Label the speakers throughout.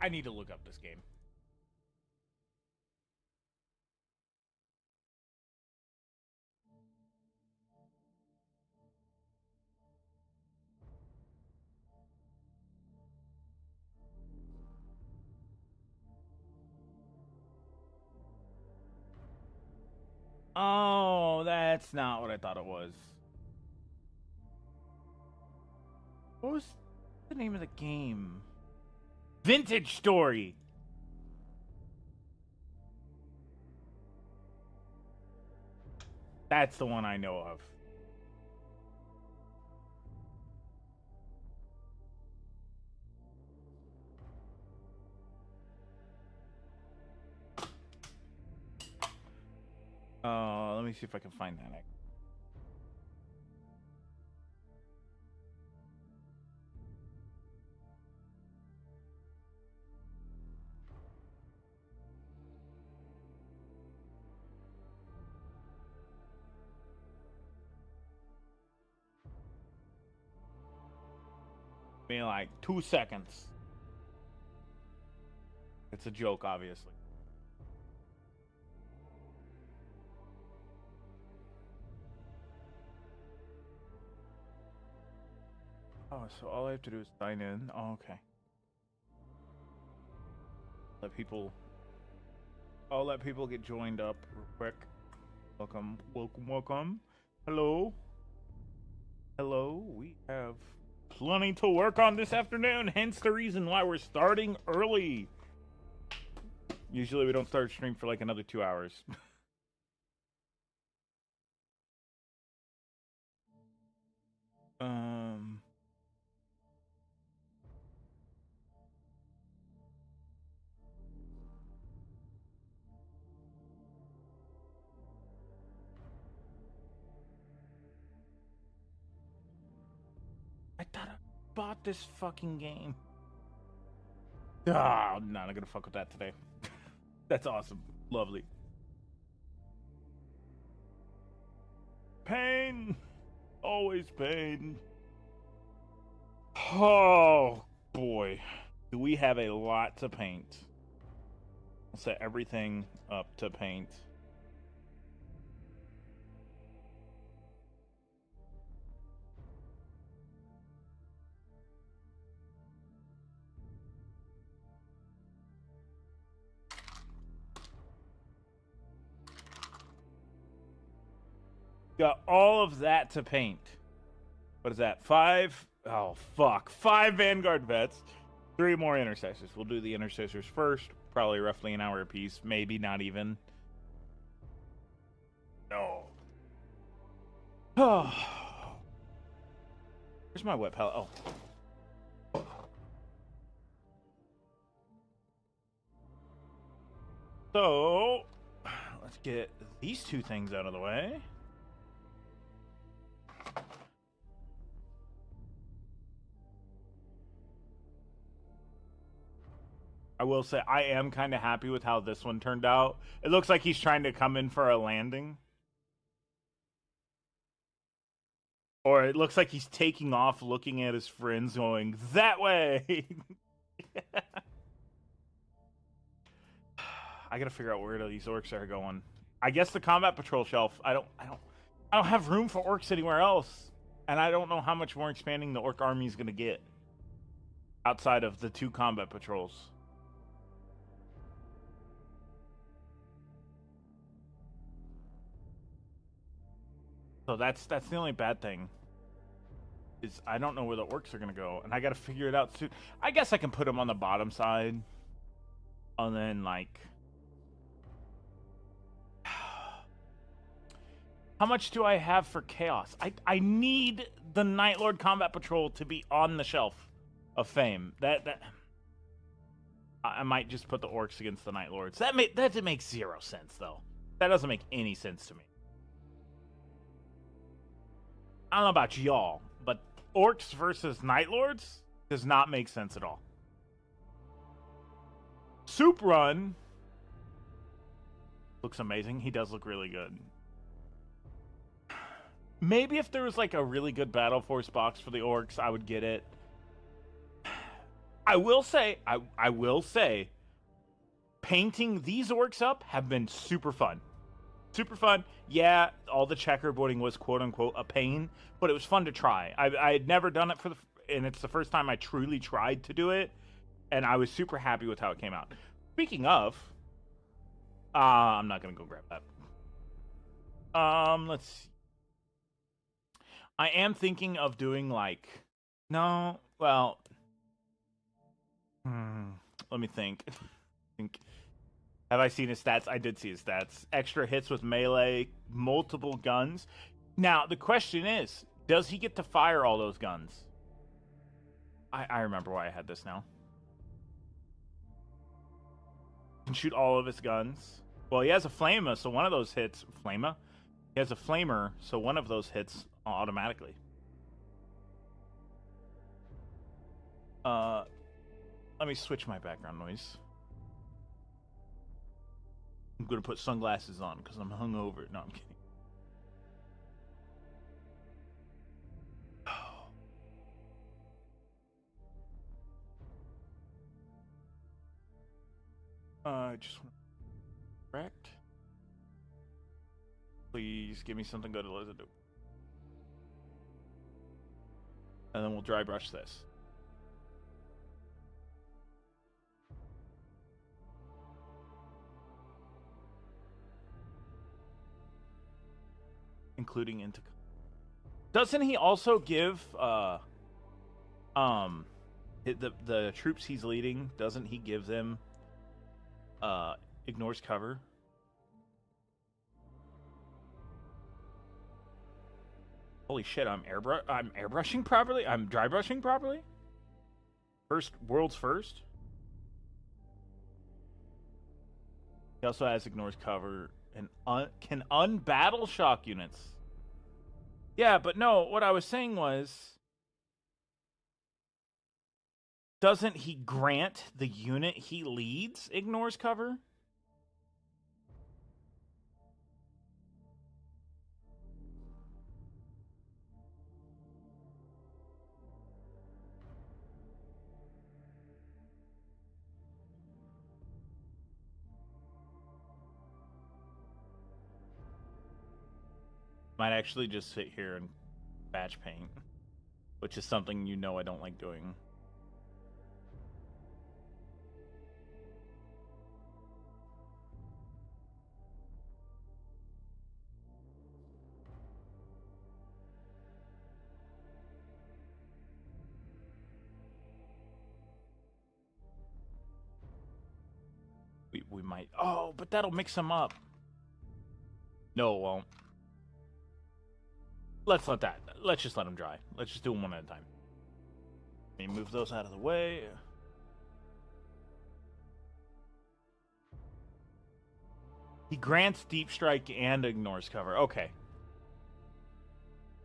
Speaker 1: I need to look up this game. Oh, that's not what I thought it was. What was the name of the game? Vintage Story. That's the one I know of. Let me see if I can find that. Me like 2 seconds. It's a joke, obviously. Oh, so all I have to do is sign in. Oh, okay. I'll let people get joined up real quick. Welcome, welcome, welcome. Hello. Hello. We have plenty to work on this afternoon, hence the reason why we're starting early. Usually we don't start stream for like another 2 hours. I thought I bought this fucking game. Ah, I'm not gonna fuck with that today. That's awesome. Lovely. Pain. Always pain. Oh, boy. Do we have a lot to paint? I'll set everything up to paint. Got all of that to paint. What is that? 5? Oh, fuck. 5 Vanguard vets. 3 more intercessors. We'll do the intercessors first. Probably roughly an hour apiece. Maybe not even. No. Oh. Where's my wet palette? Oh. So, let's get these 2 things out of the way. I will say I am kind of happy with how this one turned out. It looks like he's trying to come in for a landing. Or it looks like he's taking off looking at his friends going, that way! I gotta figure out where these orcs are going. I guess the combat patrol shelf. I don't have room for orcs anywhere else. And I don't know how much more expanding the orc army is gonna get. Outside of the 2 combat patrols. So that's the only bad thing. Is I don't know where the orcs are gonna go, and I gotta figure it out soon. I guess I can put them on the bottom side, and then like, how much do I have for chaos? I need the Night Lord Combat Patrol to be on the shelf of fame. That I might just put the orcs against the Night Lords. That makes 0 sense though. That doesn't make any sense to me. I don't know about y'all, but orcs versus Night Lords does not make sense at all. Soup Run looks amazing. He does look really good. Maybe if there was like a really good Battle Force box for the orcs, I would get it. I will say, I will say, painting these orcs up have been super fun. Super fun. Yeah, all the checkerboarding was quote unquote a pain, but it was fun to try. I had never done it and it's the first time I truly tried to do it, and I was super happy with how it came out. Speaking of, I'm not gonna go grab that. Let's see. I am thinking of doing like, no, well, let me think. Have I seen his stats? I did see his stats. Extra hits with melee, multiple guns. Now, the question is, does he get to fire all those guns? I remember why I had this now. Can shoot all of his guns. Well, he has a flamer, so one of those hits... Flamer? He has a flamer, so one of those hits automatically. Let me switch my background noise. I'm gonna put sunglasses on because I'm hungover. No, I'm kidding. Just want to correct. Please give me something good to listen to. And then we'll dry brush this. Including into... Doesn't he also give the troops he's leading, doesn't he give them ignores cover? Holy shit, I'm airbrushing properly? I'm dry brushing properly? World's first? He also has ignores cover and can unbattle shock units. Yeah, but no, what I was saying was, doesn't he grant the unit he leads ignores cover? Might actually just sit here and batch paint, which is something you know I don't like doing. We might... Oh, but that'll mix them up. No, it won't. Let's just let them dry. Let's just do them one at a time. Let me move those out of the way. He grants deep strike and ignores cover. Okay.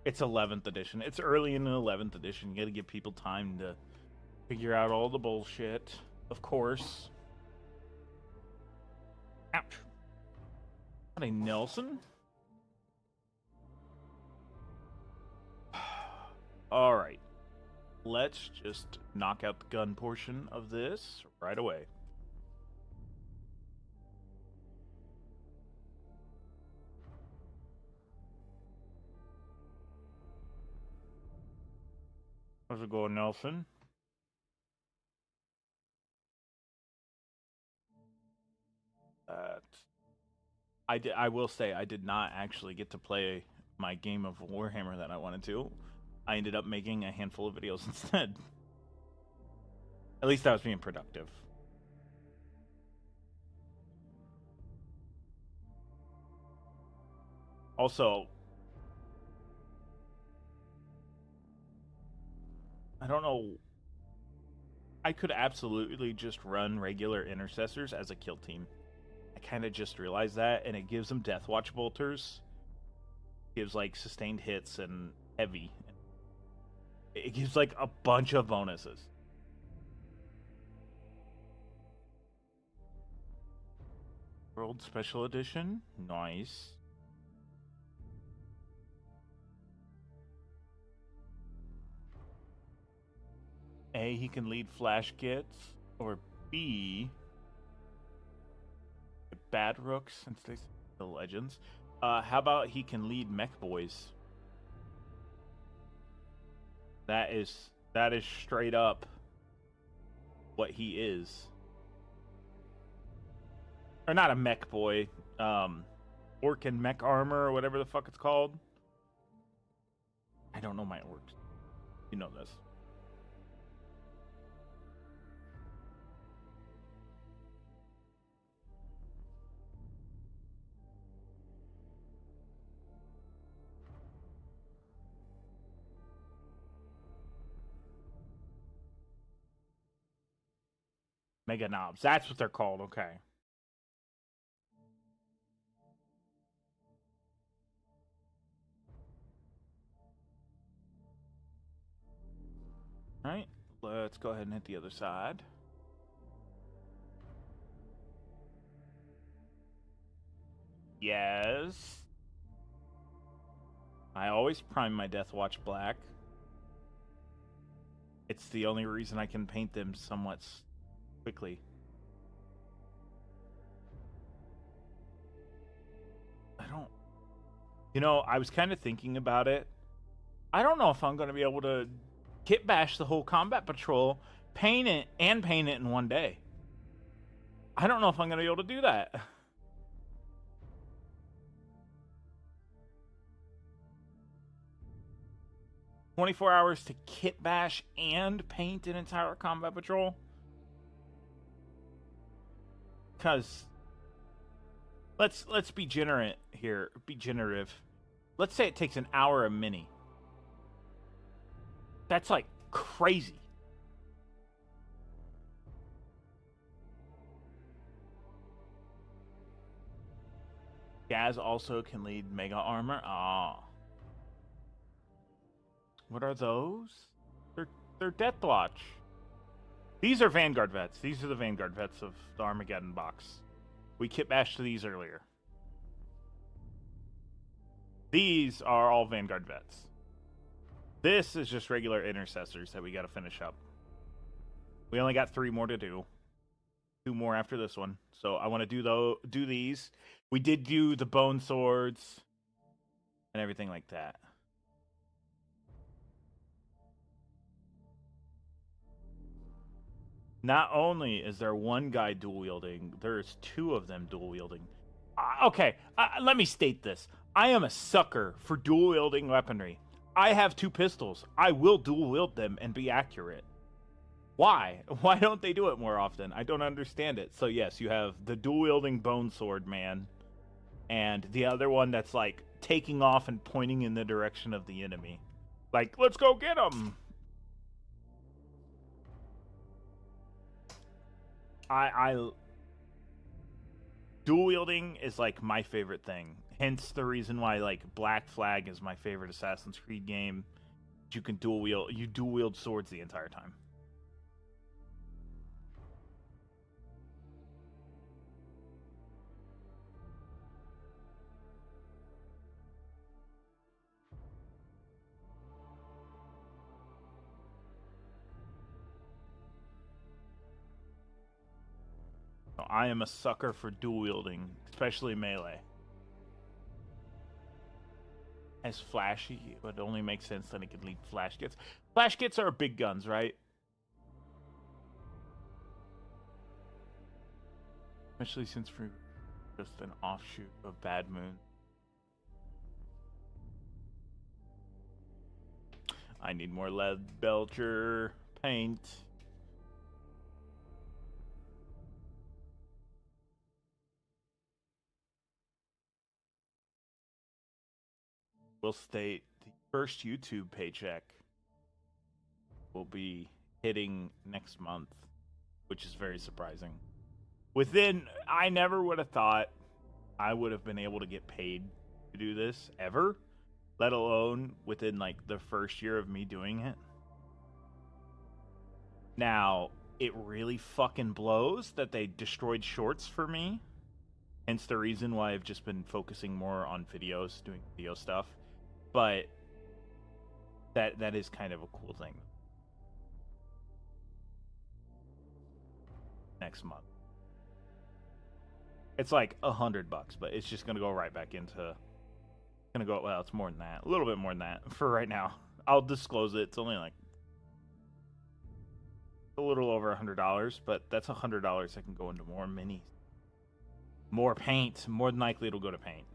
Speaker 1: It's 11th edition. It's early in the 11th edition. You gotta give people time to figure out all the bullshit. Of course. Ouch. Not a Nelson. Alright. Let's just knock out the gun portion of this right away. How's it going, Nelson? I will say I did not actually get to play my game of Warhammer that I wanted to. I ended up making a handful of videos instead. At least I was being productive. Also, I don't know. I could absolutely just run regular intercessors as a kill team. I kind of just realized that, and it gives them Death Watch bolters. Gives like sustained hits and heavy. It gives like a bunch of bonuses. World Special Edition, nice. A, he can lead Flash Gits, or B, Bad Rooks, since they the legends. How about he can lead Mech Boys? That is straight up what he is. Or not a Mech Boy, Orc and Mech Armor, or whatever the fuck it's called. I don't know my orcs. You know this. Mega Knobs. That's what they're called. Okay. All right. Let's go ahead and hit the other side. Yes. I always prime my Death Watch black. It's the only reason I can paint them somewhat quickly. I don't... You know, I was kind of thinking about it. I don't know if I'm going to be able to kit bash the whole combat patrol, paint it in one day. I don't know if I'm going to be able to do that. "24 hours to kit bash and paint an entire combat patrol?" Because let's be generate here. Be generative. Let's say it takes an hour a mini. That's like crazy. Gaz also can lead Mega Armor. Ah. What are those? They're Death Watch. These are Vanguard vets. These are the Vanguard vets of the Armageddon box. We kit bashed these earlier. These are all Vanguard vets. This is just regular intercessors that we got to finish up. We only got 3 more to do. 2 more after this one. So I want to do these. We did do the bone swords and everything like that. Not only is there one guy dual wielding, there's 2 of them dual wielding. Okay, let me state this. I am a sucker for dual wielding weaponry. I have 2 pistols. I will dual wield them and be accurate. Why? Why don't they do it more often? I don't understand it. So yes, you have the dual wielding bone sword man, and the other one that's like taking off and pointing in the direction of the enemy. Like, let's go get him! Dual wielding is like my favorite thing. Hence the reason why like Black Flag is my favorite Assassin's Creed game. You can dual wield swords the entire time. I am a sucker for dual wielding, especially melee. As flashy, it would only make sense that it could lead flash gits. Flash gits are big guns, right? Especially since we're just an offshoot of Bad Moon. I need more lead belcher paint. Will state the first YouTube paycheck will be hitting next month, which is very surprising. I never would have thought I would have been able to get paid to do this ever, let alone within like the first year of me doing it. Now, it really fucking blows that they destroyed shorts for me. Hence the reason why I've just been focusing more on videos, doing video stuff. But that is kind of a cool thing. next month. It's like $100, but it's just gonna go right back into. Gonna go. Well, it's more than that. A little bit more than that for right now. I'll disclose it. It's only like a little over $100, but that's $100 that can go into more minis, more paint. More than likely, it'll go to paint.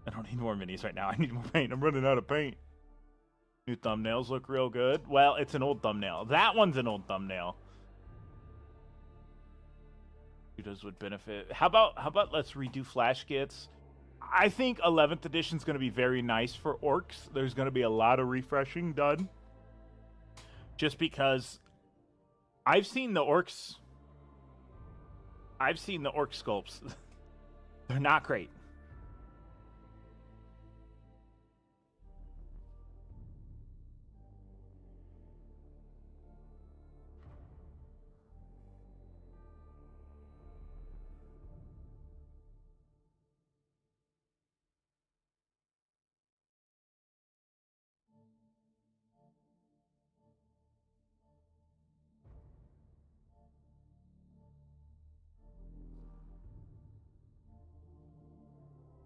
Speaker 1: I don't need more minis right now. I need more paint. I'm running out of paint. New thumbnails look real good. Well, it's an old thumbnail. That one's an old thumbnail. Does would benefit. How about let's redo flash kits? I think 11th edition is going to be very nice for orcs. There's going to be a lot of refreshing done. Just because I've seen the orcs. I've seen the orc sculpts. They're not great.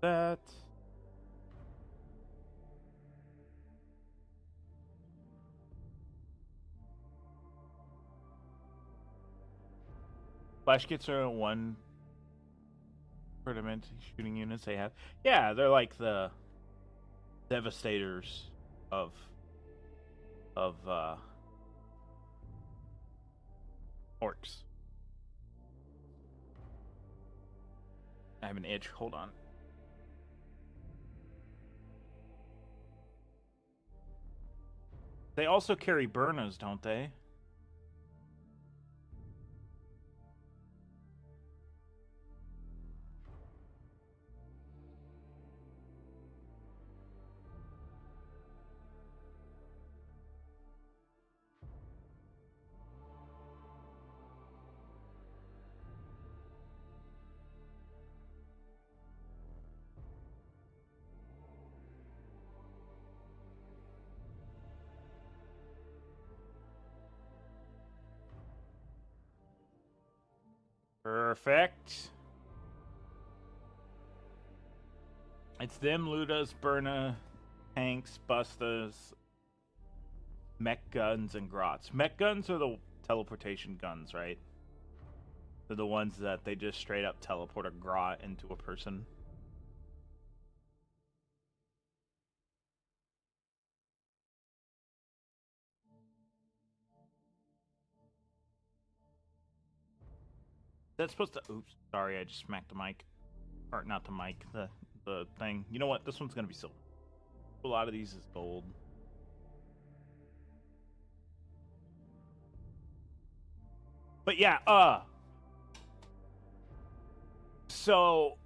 Speaker 1: That. Flash kits are one tournament shooting units they have. Yeah, they're like the devastators of orcs. I have an itch. Hold on. They also carry burnas, don't they? Perfect. It's them, Ludas, Burna, tanks, Bustas, mech guns, and grots. Mech guns are the teleportation guns, right? They're the ones that they just straight up teleport a grot into a person. That's supposed to. Oops, sorry, I just smacked the mic. Or not the mic, the thing. You know what? This one's gonna be silver. A lot of these is gold. But yeah, so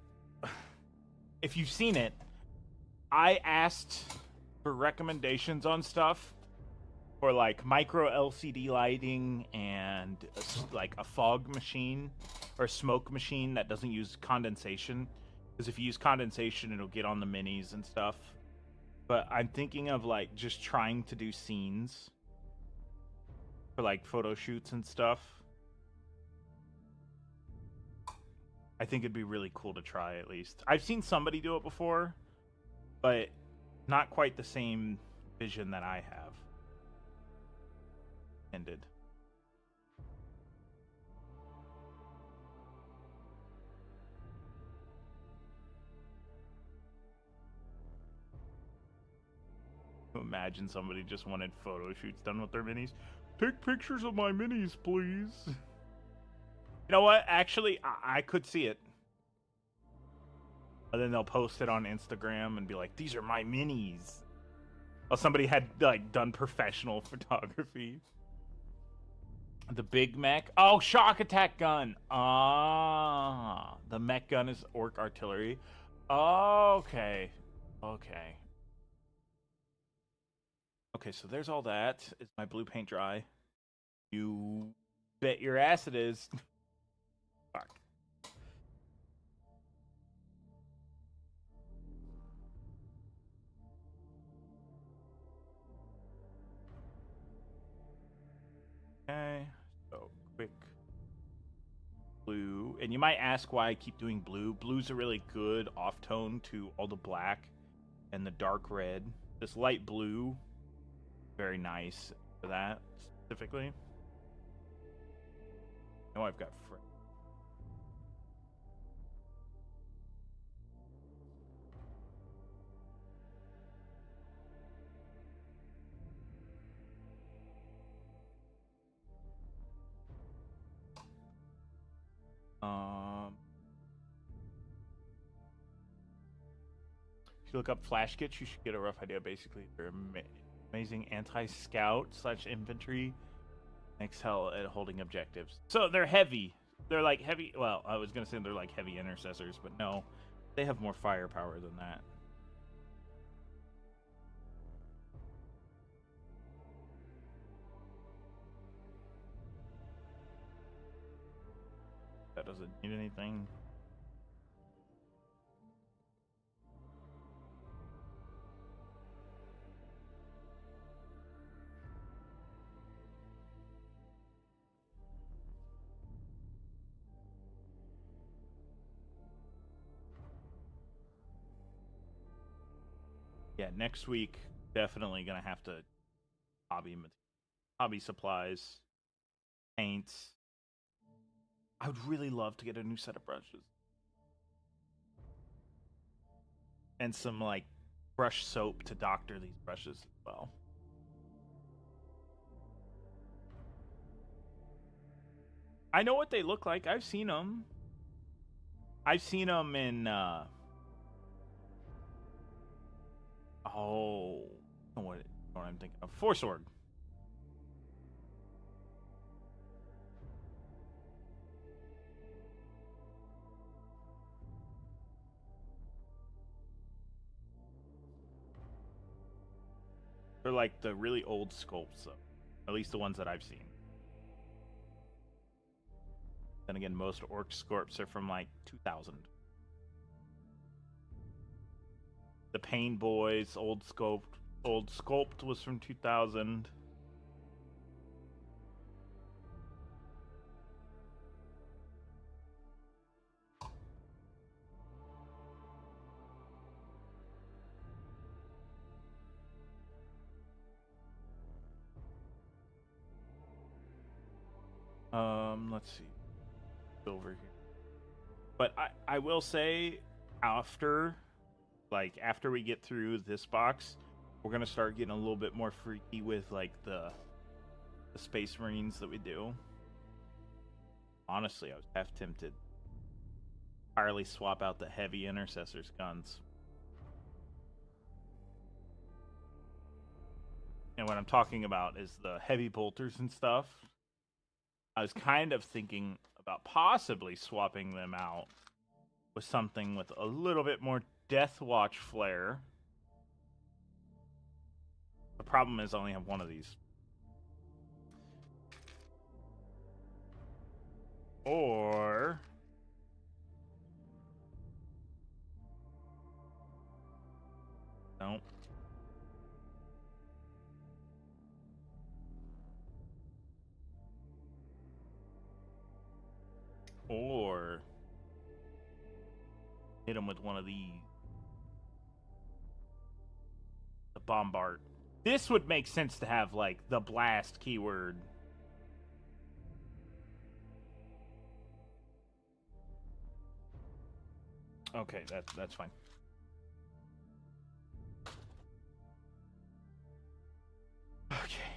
Speaker 1: if you've seen it, I asked for recommendations on stuff for like micro LCD lighting and like a fog machine or smoke machine that doesn't use condensation. Because if you use condensation, it'll get on the minis and stuff. But I'm thinking of like just trying to do scenes for like photo shoots and stuff. I think it'd be really cool to try at least. I've seen somebody do it before, but not quite the same vision that I have. Ended. Imagine somebody just wanted photo shoots done with their minis. Take pictures of my minis, please. You know what? Actually, I could see it. And then they'll post it on Instagram and be like, "These are my minis." Well, somebody had like done professional photography. The big mech. Oh, shock attack gun. Ah, the mech gun is orc artillery. Okay. Okay. Okay, so there's all that. Is my blue paint dry? You bet your ass it is. Fuck. Okay, so quick and you might ask why I keep doing blue. Blue's a really good off tone to all the black and the dark red. This light blue, very nice for that specifically. Oh, I've got if you look up flash kits, you should get a rough idea. Basically, they're amazing anti-scout / infantry, excel at holding objectives. So they're heavy. They're like heavy. Well, I was gonna say they're like heavy intercessors, but no, they have more firepower than that. That doesn't need anything. Yeah, next week definitely gonna have to hobby supplies, paints. I would really love to get a new set of brushes and some like brush soap to doctor these brushes as well. I know what they look like. I've seen them. I've seen them in what I'm thinking of. Force Org. They're like the really old sculpts, though. At least the ones that I've seen. Then again, most orc sculpts are from like 2000. The Pain Boys old sculpt was from 2000. Let's see. Over here. But I will say after we get through this box, we're gonna start getting a little bit more freaky with like the Space Marines that we do. Honestly, I was half tempted. Entirely swap out the heavy intercessors guns. And what I'm talking about is the heavy bolters and stuff. I was kind of thinking about possibly swapping them out with something with a little bit more Death Watch flair. The problem is I only have one of these. Or no. Or hit him with one of these. The Bombard. This would make sense to have, like, the blast keyword. Okay, that's fine. Okay.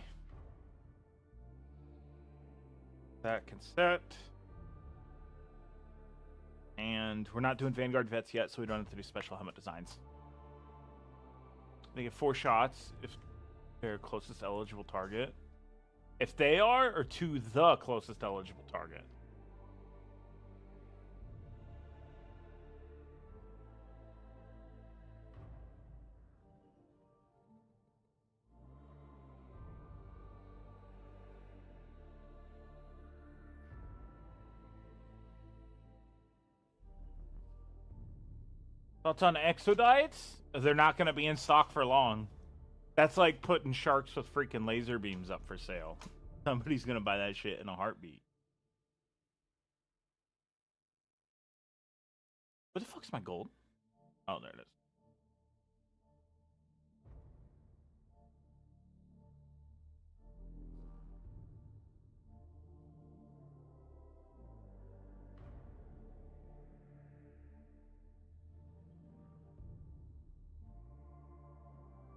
Speaker 1: That can set. And we're not doing Vanguard vets yet, so we don't have to do special helmet designs. They get 4 shots if they're closest eligible target. If they are, or to the closest eligible target. Thoughts on exodites? They're not going to be in stock for long. That's like putting sharks with freaking laser beams up for sale. Somebody's going to buy that shit in a heartbeat. Where the fuck's my gold? Oh, there it is.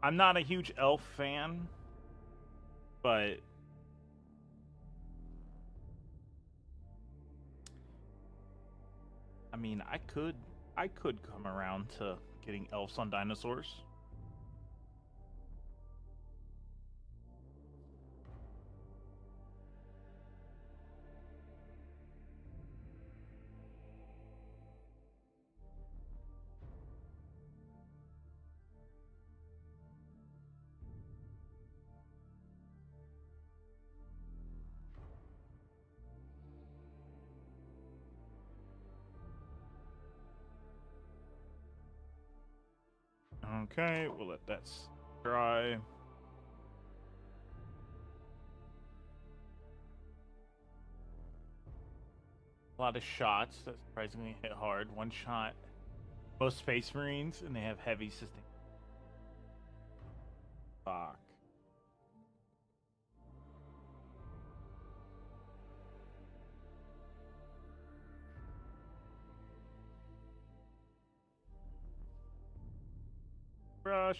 Speaker 1: I'm not a huge elf fan, but I mean, I could come around to getting elves on dinosaurs. Okay, we'll let that dry. A lot of shots that surprisingly hit hard. One shot. Most Space Marines, and they have heavy sustain. Fuck. Rush.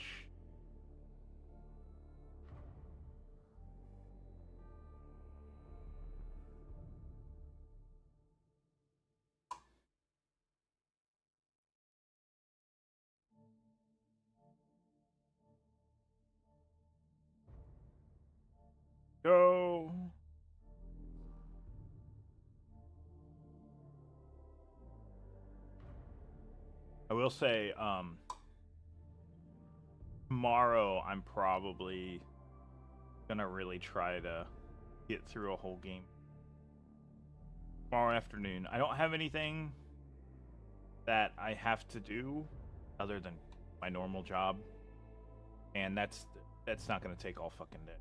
Speaker 1: Go. I will say, tomorrow I'm probably gonna really try to get through a whole game. Tomorrow afternoon. I don't have anything that I have to do other than my normal job, and that's not gonna take all fucking day.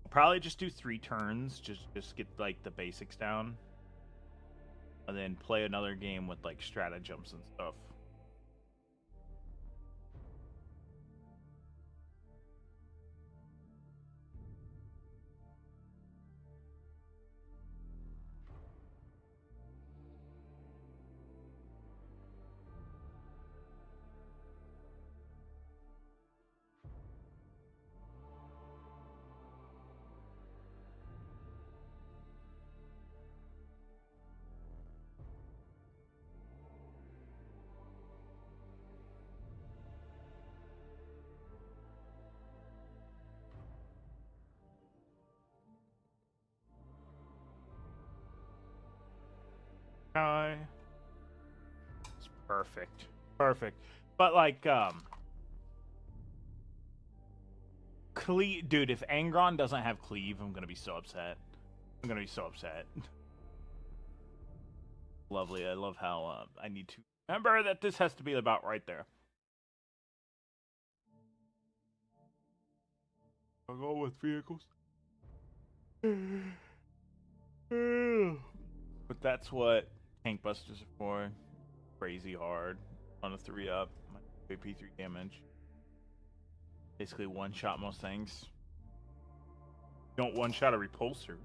Speaker 1: I'll probably just do 3 turns, just get like the basics down, and then play another game with like stratagems and stuff. It's perfect. Perfect. But like dude, if Angron doesn't have cleave, I'm gonna be so upset. I'm gonna be so upset. Lovely. I love how I need to remember that this has to be about right there. I'll go with vehicles. But that's what tank busters are for. Crazy hard on a 3-up. AP3 damage. Basically one shot most things. You don't one shot a repulsor.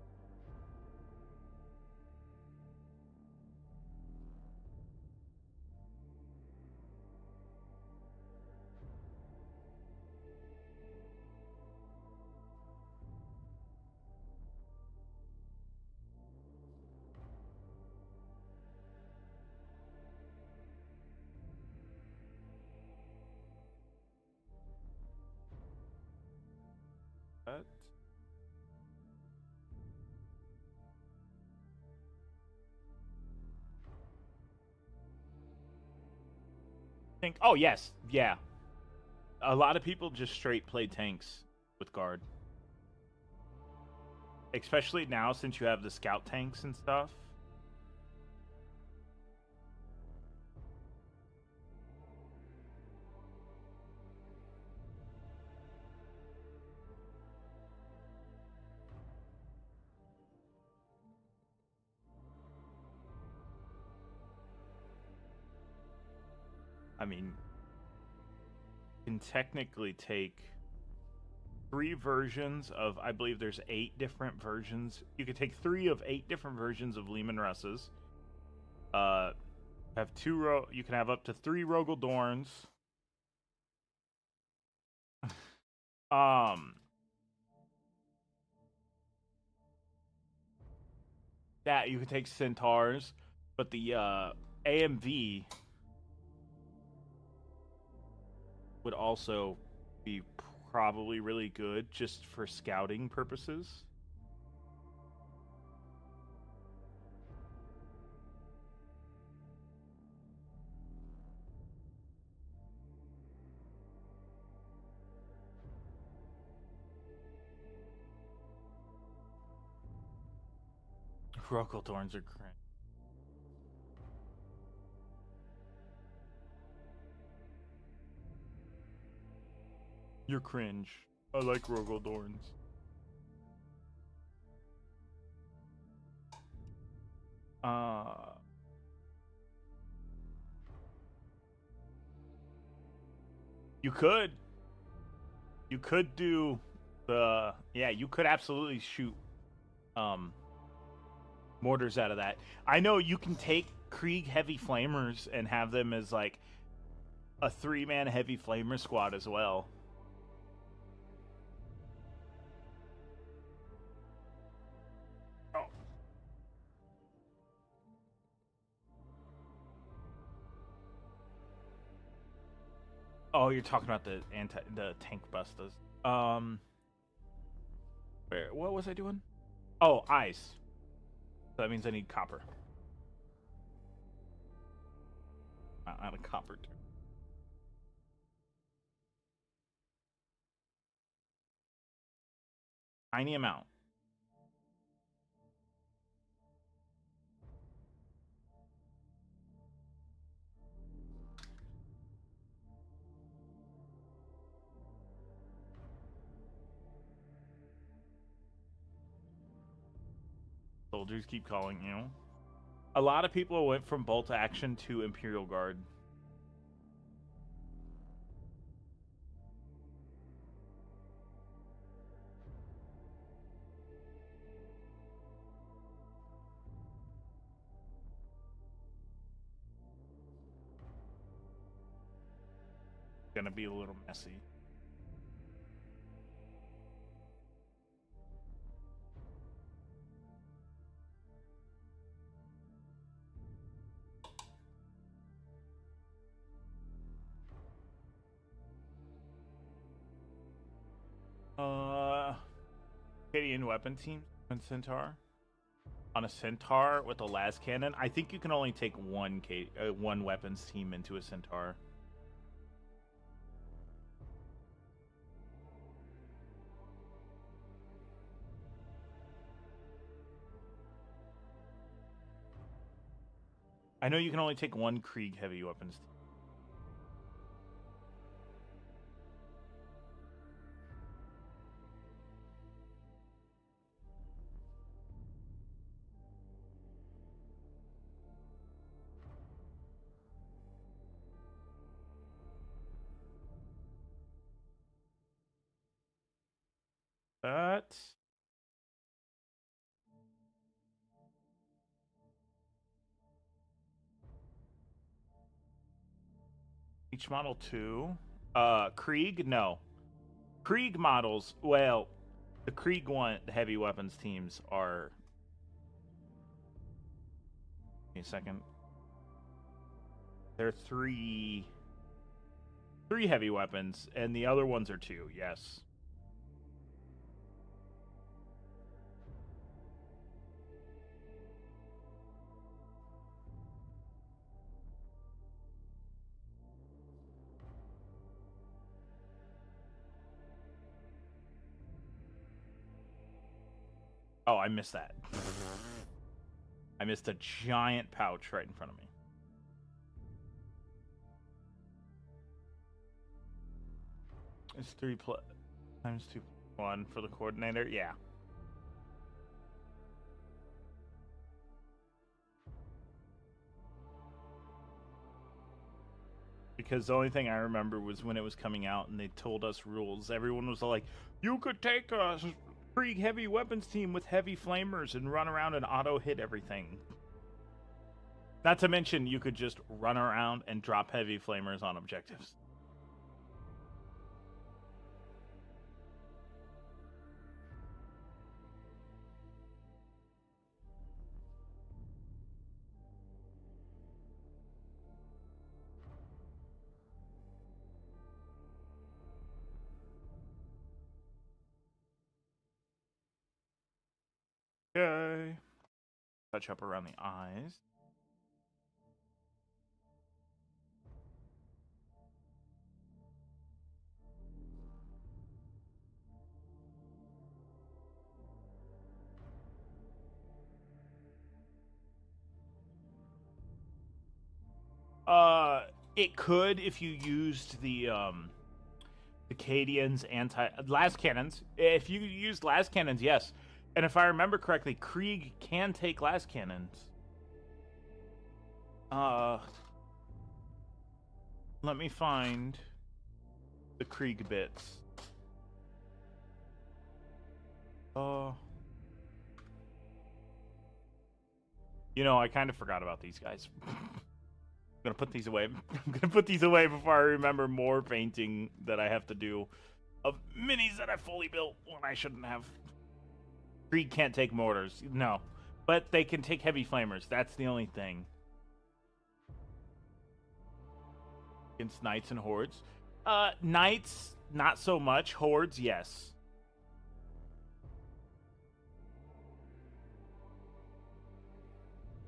Speaker 1: That. Think. Oh yes, yeah. A lot of people just straight play tanks with guard, especially now since you have the scout tanks and stuff. I mean, you can technically take 3 versions of, I believe there's 8 different versions. You could take 3 of 8 different versions of Leman Russes. Have 2 you can have up to 3 Rogel Dorns. That you could take Centaurs, but the AMV would also be probably really good just for scouting purposes. Rogel Dorns are cringe. You're cringe. I like Rogel Dorns. You could. You could do the you could absolutely shoot mortars out of that. I know you can take Krieg heavy flamers and have them as like a 3-man heavy flamer squad as well. Oh, you're talking about the tank bustas. What was I doing? Oh, ice. So that means I need copper. Out of copper too. Tiny amount. Soldiers keep calling you. A lot of people went from bolt action to Imperial Guard. Gonna be a little messy. Canadian weapon team on Centaur. On a Centaur with a las cannon, I think you can only take one weapons team into a Centaur. I know you can only take one Krieg heavy weapons team. That each model 2. Krieg, no. Krieg models, well, the Krieg one heavy weapons teams are. Give me a second. They're three heavy weapons, and the other ones are 2. Yes. Oh, I missed that. I missed a giant pouch right in front of me. It's 3 times 2 1 for the coordinator. Yeah. because the only thing I remember was when it was coming out and they told us rules. Everyone was like, "You could take a Krieg heavy weapons team with heavy flamers and run around and auto hit everything." Not to mention, you could just run around and drop heavy flamers on objectives. Okay. Touch up around the eyes. It could if you used the Cadian's las cannons. If you use las cannons, yes. And if I remember correctly, Krieg can take las cannons. Let me find the Krieg bits. I kind of forgot about these guys. I'm gonna put these away. I'm gonna put these away before I remember more painting that I have to do of minis that I fully built when I shouldn't have. Krieg can't take mortars, no, but they can take heavy flamers. That's the only thing. Against knights and hordes, knights not so much. Hordes, yes.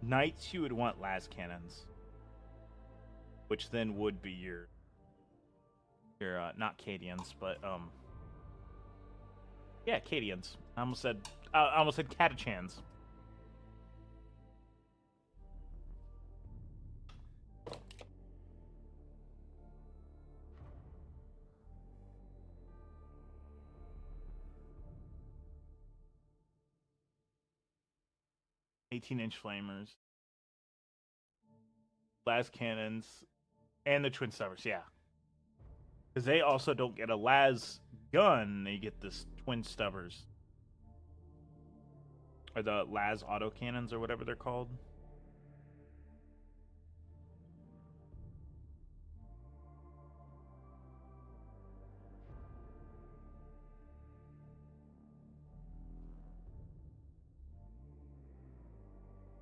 Speaker 1: Knights, you would want las cannons, which then would be your not Cadians, but yeah, Cadians. I almost said Catachans. (18-inch flamers, las cannons, and the twin stubbers, yeah. Because they also don't get a las gun, they get this twin stubbers. Or the las autocannons, or whatever they're called.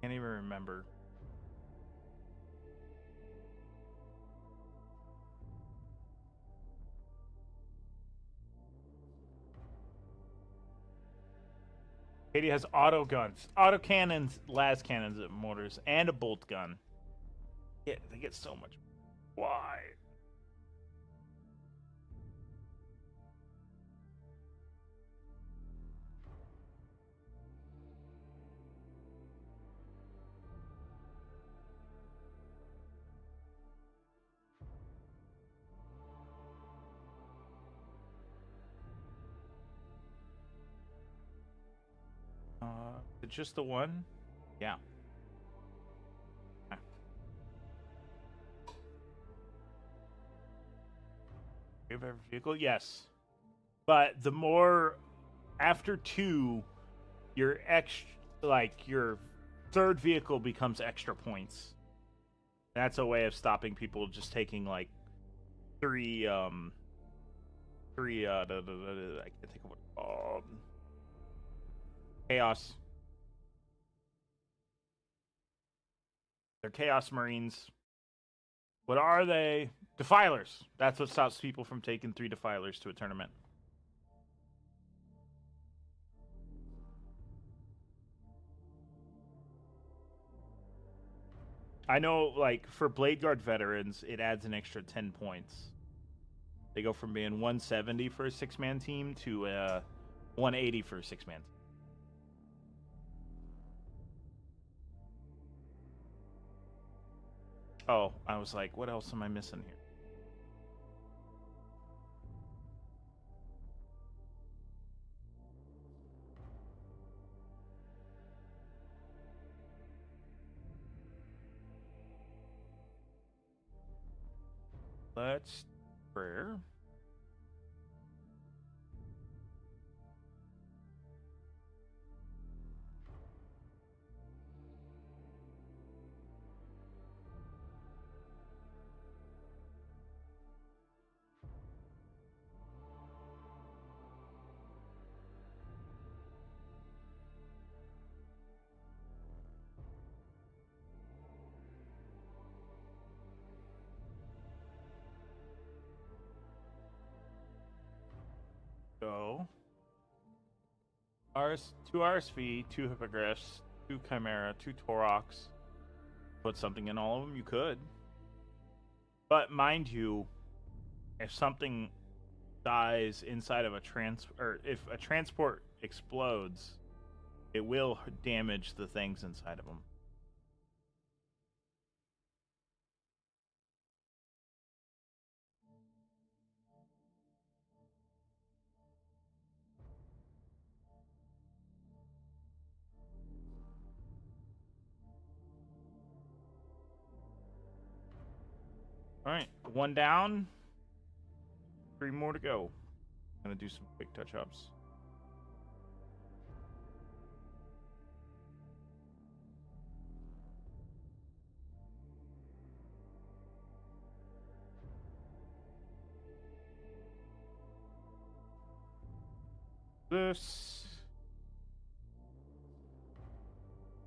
Speaker 1: Can't even remember. Katie has auto guns, auto cannons, las cannons, mortars, and a bolt gun. Yeah, they get so much. Why? It's just the one? Yeah. Every vehicle? Yes. But the more after 2, your your third vehicle becomes extra points. That's a way of stopping people just taking like three I can't think of what it's called. Chaos. They're Chaos Marines. What are they? Defilers. That's what stops people from taking 3 Defilers to a tournament. I know, like, for Blade Guard veterans, it adds an extra 10 points. They go from being 170 for a 6-man team to 180 for a 6-man team. Oh, I was like, what else am I missing here? Let's prayer. Go. Two RSV, two Hippogriffs, two Chimera, two Taurox. Put something in all of them, you could. But mind you, if something dies inside of or if a transport explodes, it will damage the things inside of them. Alright, one down. 3 more to go. I'm gonna do some quick touch-ups. This.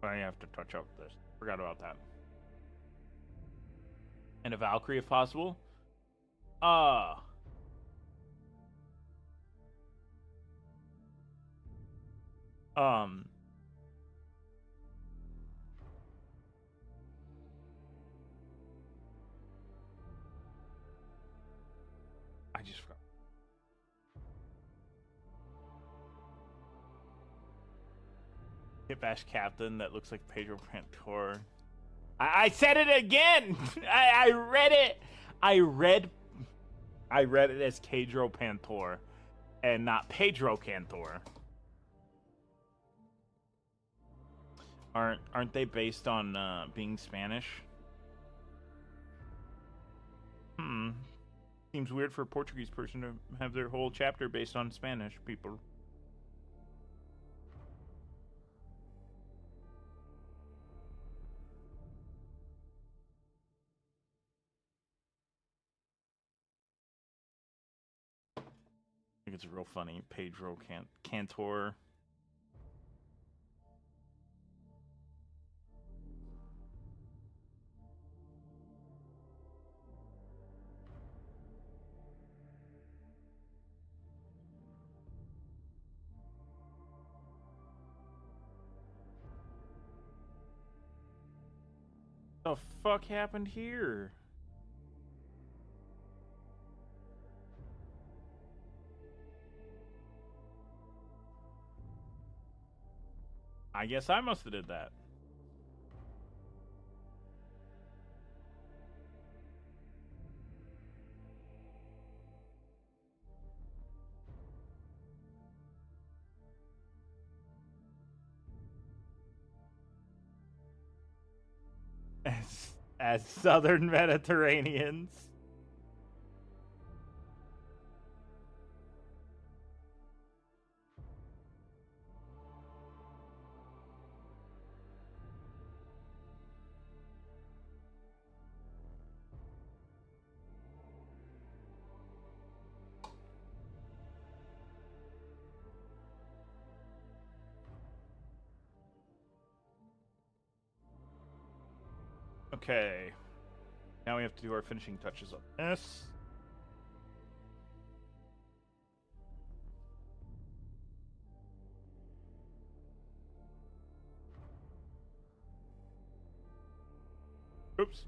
Speaker 1: I have to touch up this. Forgot about that. And a Valkyrie if possible. Um. I just forgot. Hip Ash Captain that looks like Pedro Pantor. I said it again. I read it. I read it as Pedro Pantor, and not Pedro Cantor. Aren't they based on being Spanish? Seems weird for a Portuguese person to have their whole chapter based on Spanish people. I think it's real funny. Pedro Cantor. The fuck happened here? I guess I must have did that. As Southern Mediterraneans. Okay. Now we have to do our finishing touches on this. Oops.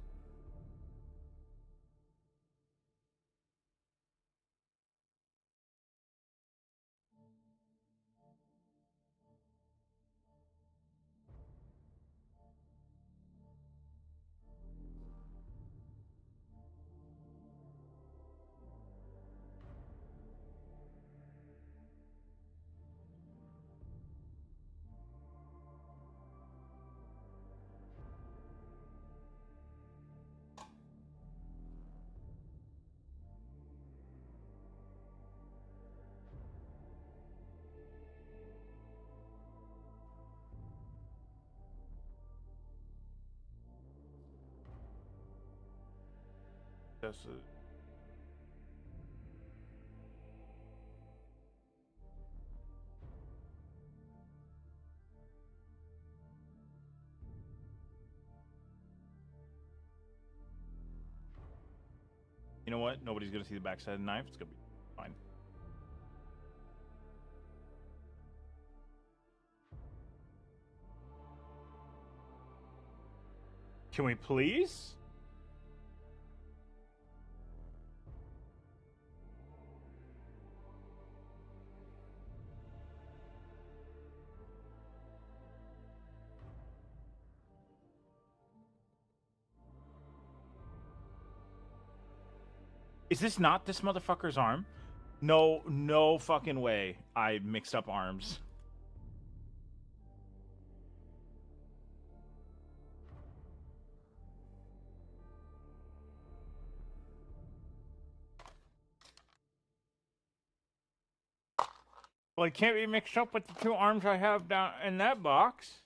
Speaker 1: That's it. You know what? Nobody's gonna see the backside of the knife. It's gonna be fine. Can we please? Is this not this motherfucker's arm? No, no fucking way. I mixed up arms. Well, it can't be mixed up with the two arms I have down in that box.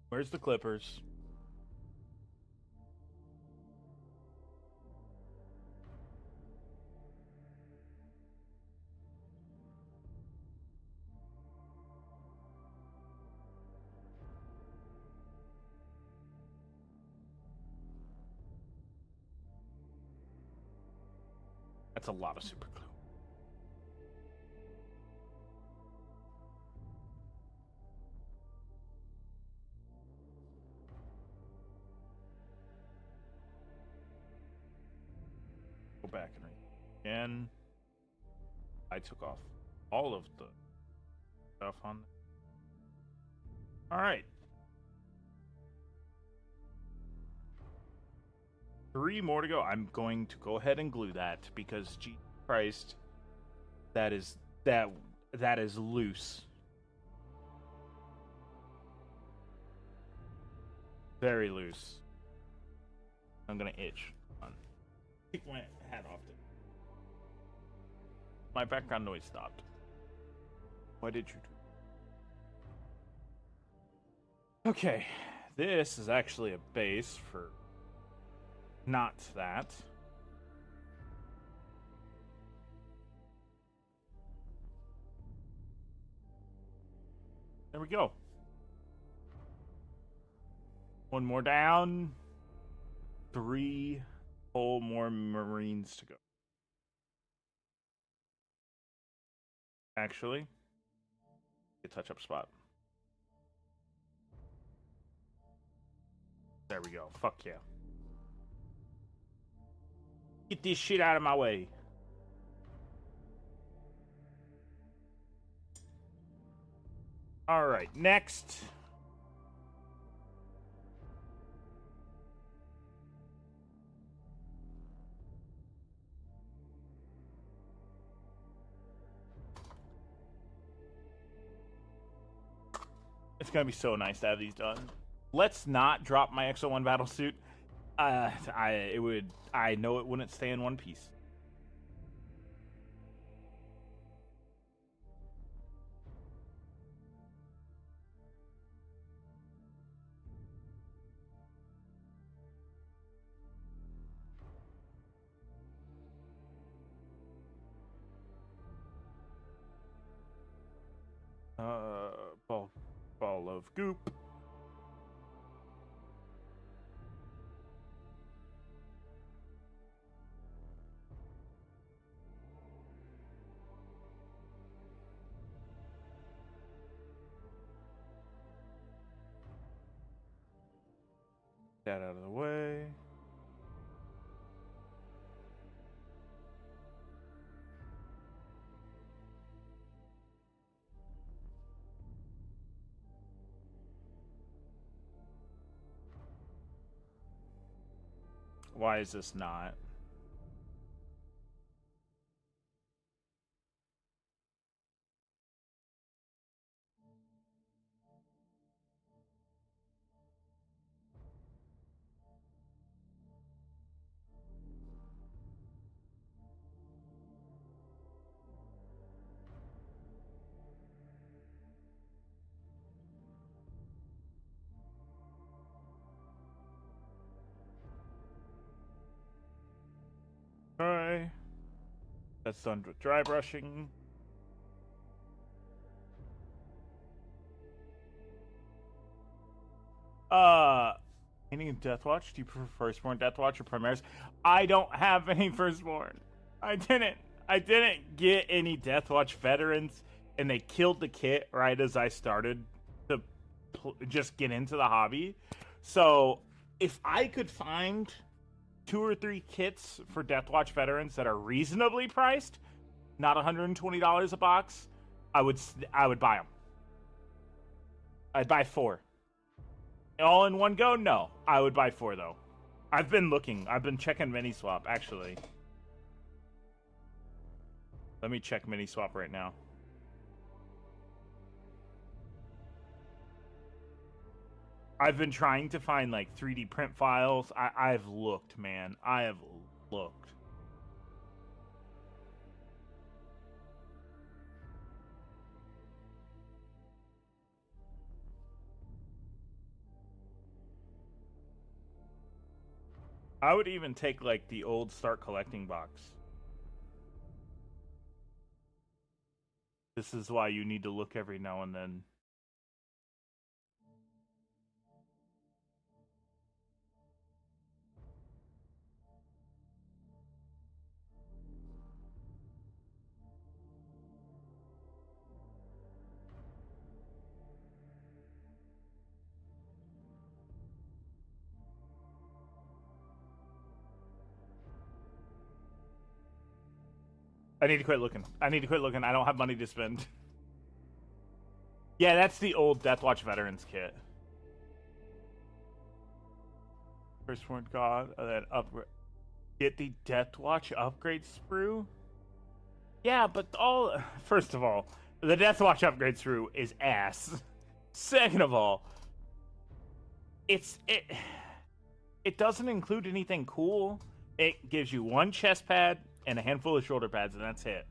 Speaker 1: Where's the clippers? That's a lot of super glue. Go back and read again. I took off all of the stuff on. All right. 3 more to go. I'm going to go ahead and glue that because Jesus Christ, that is loose. Very loose. I'm gonna itch. Hold on. Take my hat off. My background noise stopped. Why did you do? Okay, this is actually a base for not that. There we go. One more down. 3 whole more Marines to go. Actually, a touch-up spot. There we go. Fuck yeah. Get this shit out of my way. All right, next. It's gonna be so nice to have these done. Let's not drop my XO1 battlesuit. I know it wouldn't stay in one piece. Ball of goop. That out of the way. Why is this not? Try. That's done with dry brushing. Any Deathwatch? Do you prefer Firstborn Deathwatch or Primaris? I don't have any Firstborn. I didn't get any Deathwatch veterans, and they killed the kit right as I started to just get into the hobby. So if I could find 2 or 3 kits for Deathwatch veterans that are reasonably priced, not $120 a box, I would buy them. I'd buy 4. All in one go? No. I would buy 4, though. I've been looking. I've been checking Miniswap, actually. Let me check Miniswap right now. I've been trying to find, like, 3D print files. I've looked, man. I have looked. I would even take, like, the old Start Collecting box. This is why you need to look every now and then. I need to quit looking. I don't have money to spend. Yeah, that's the old Deathwatch Veterans kit. Firstborn God, and then upgrade. Get the Deathwatch upgrade sprue? Yeah, but first of all, the Deathwatch upgrade sprue is ass. Second of all, it doesn't include anything cool. It gives you 1 chest pad and a handful of shoulder pads, and that's it.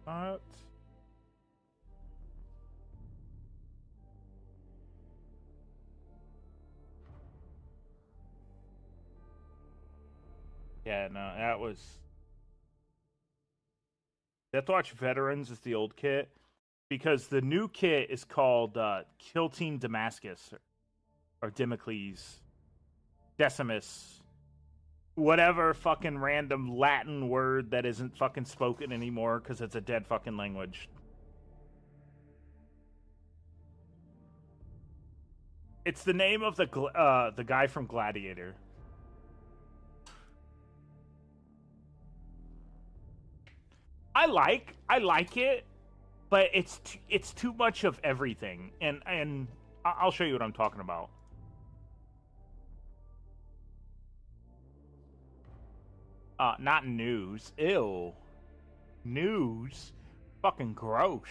Speaker 1: Not. Yeah, no, that was Deathwatch Veterans is the old kit, because the new kit is called Kill Team Damascus or Democles, Decimus, whatever fucking random Latin word that isn't fucking spoken anymore because it's a dead fucking language. It's the name of the guy from Gladiator. I like it, but it's too much of everything, and I'll show you what I'm talking about. Not news. Ew. News? Fucking gross.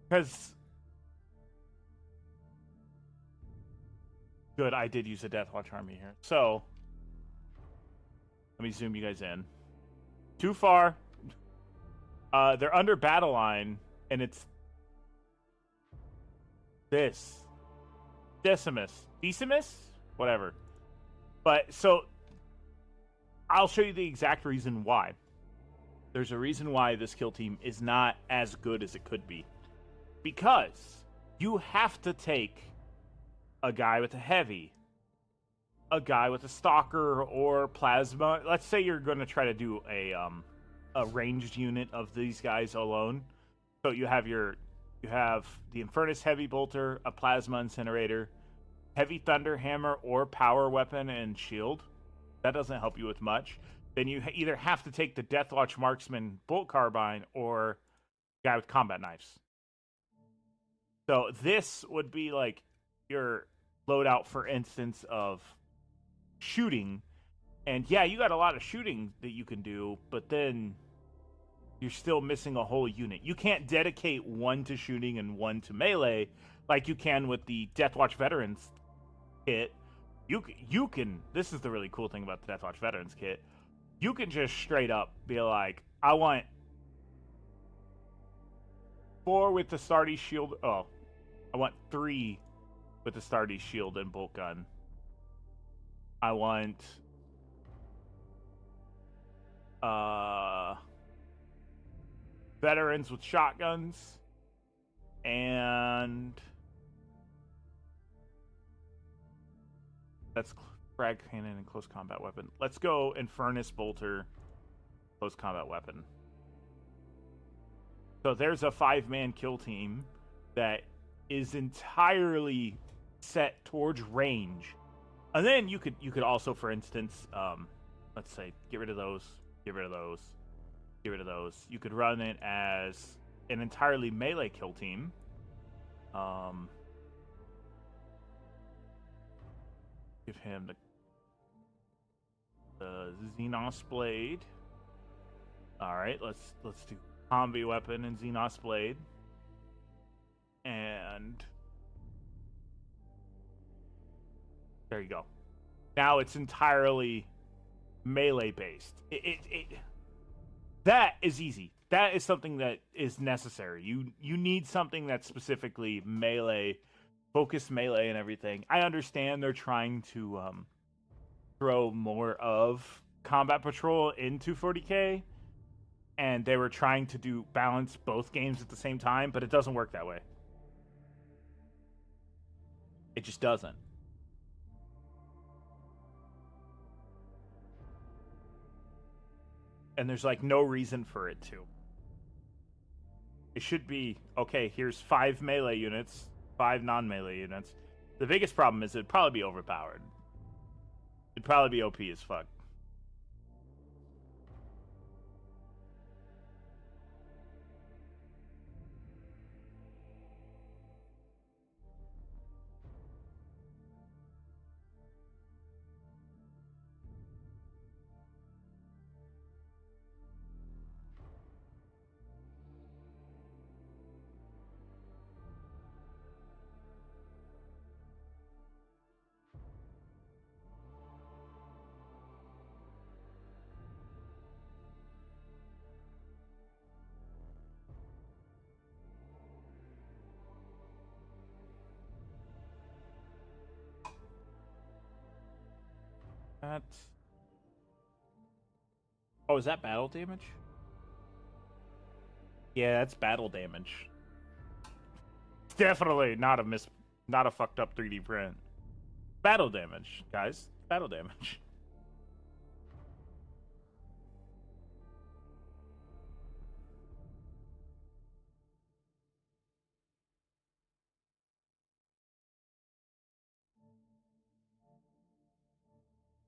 Speaker 1: Because... Good, I did use a Deathwatch army here. So... Let me zoom you guys in. Too far. They're under battle line, and it's... This. Decimus. Decimus? Whatever. But, so, I'll show you the exact reason why. There's a reason why this kill team is not as good as it could be. Because you have to take a guy with a heavy, a guy with a stalker or plasma. Let's say you're going to try to do a ranged unit of these guys alone. So you have the Infernus Heavy Bolter, a Plasma Incinerator, Heavy Thunder Hammer, or Power Weapon and Shield. That doesn't help you with much. Then you either have to take the Deathwatch Marksman Bolt Carbine or guy with combat knives. So this would be like your loadout, for instance, of shooting, and yeah, you got a lot of shooting that you can do, but then you're still missing a whole unit. You can't dedicate one to shooting and one to melee like you can with the Deathwatch Veterans kit. You can. This is the really cool thing about the Deathwatch Veterans kit. You can just straight up be like, I want 4 with the Stardy Shield. Oh, I want 3 with the Stardy Shield and bolt gun. I want veterans with shotguns and that's frag cannon and close combat weapon. Let's go Infernus Bolter, close combat weapon. So there's a 5-man kill team that is entirely set towards range. And then you could also, for instance, let's say, get rid of those, get rid of those, get rid of those. You could run it as an entirely melee kill team. Give him the Xenos Blade. All right, let's do combi weapon and Xenos Blade. And there you go. Now it's entirely melee based. That is easy. That is something that is necessary. You need something that's specifically melee, focused melee and everything. I understand they're trying to throw more of Combat Patrol into 40K, and they were trying to balance both games at the same time, but it doesn't work that way. It just doesn't. And there's like no reason for it to. It should be, okay, here's 5 melee units, 5 non-melee units. The biggest problem is it'd probably be overpowered. It'd probably be OP as fuck. That's... Oh, is that battle damage? Yeah, that's battle damage. Definitely not a fucked up 3D print. Battle damage, guys. Battle damage.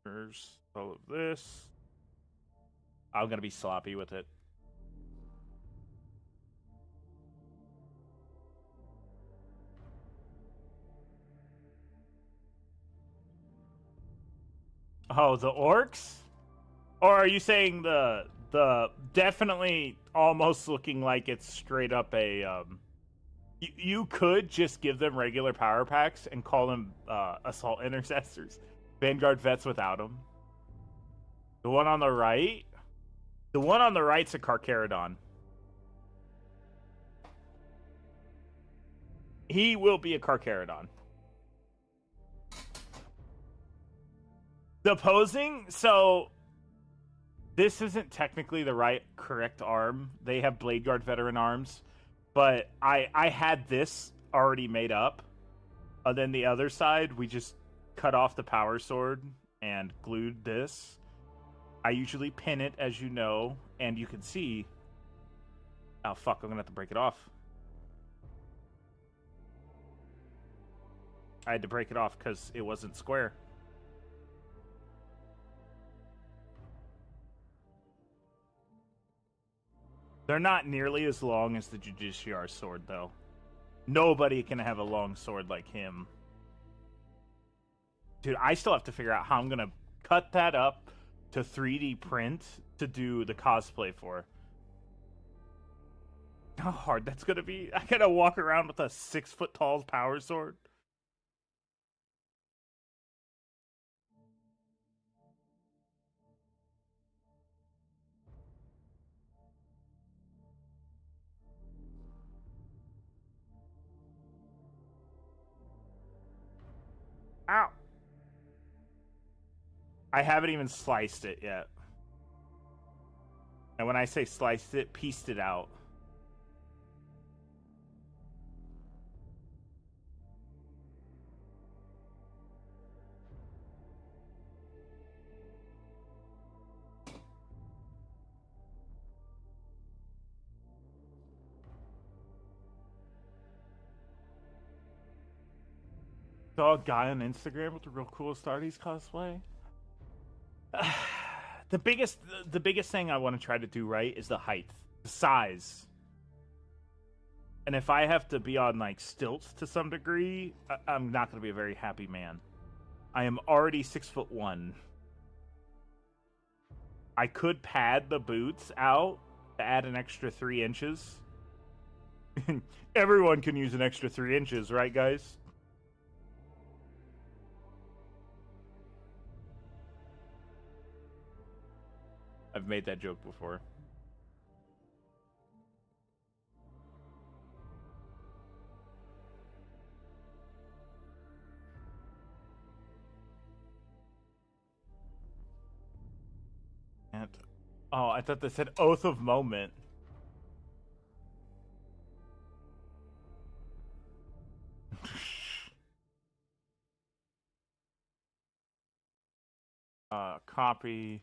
Speaker 1: There's all of this. I'm gonna be sloppy with it. Oh, the orcs? Or are you saying the definitely almost looking like it's straight up a you could just give them regular power packs and call them assault intercessors. Vanguard vets without them. The one on the right? The one on the right's a Carcharodon. He will be a Carcharodon. The posing, so this isn't technically the correct arm. They have Blade Guard veteran arms, but I had this already made up. And then the other side, we just cut off the power sword and glued this. I usually pin it, as you know, and you can see... Oh, fuck, I'm gonna have to break it off. I had to break it off because it wasn't square. They're not nearly as long as the Justiciar sword, though. Nobody can have a long sword like him. Dude, I still have to figure out how I'm gonna cut that up to 3D print to do the cosplay for. How hard that's gonna be. I gotta walk around with a 6-foot tall power sword. Ow! I haven't even sliced it yet. And when I say sliced it, pieced it out. Saw a guy on Instagram with a real cool Astartes cosplay. The biggest thing I want to try to do right is the height, the size. And if I have to be on like stilts to some degree, I'm not going to be a very happy man. I am already 6'1". I could pad the boots out to add an extra 3 inches. Everyone can use an extra 3 inches, right, guys? I've made that joke before. And, oh, I thought they said Oath of Moment. Copy.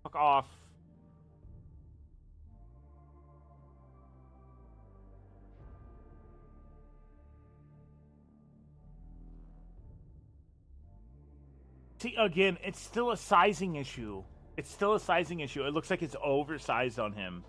Speaker 1: Fuck off. See, again, it's still a sizing issue. It's still a sizing issue. It looks like it's oversized on him.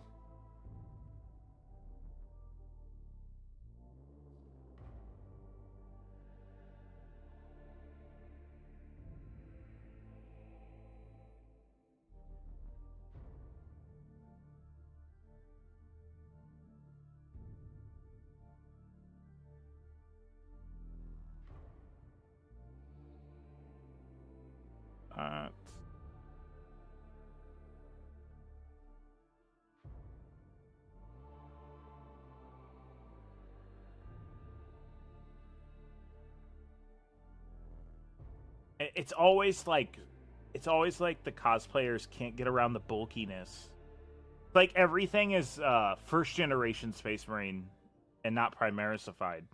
Speaker 1: Uh, it's always like the cosplayers can't get around the bulkiness. Like everything is first generation Space Marine and not Primarisified.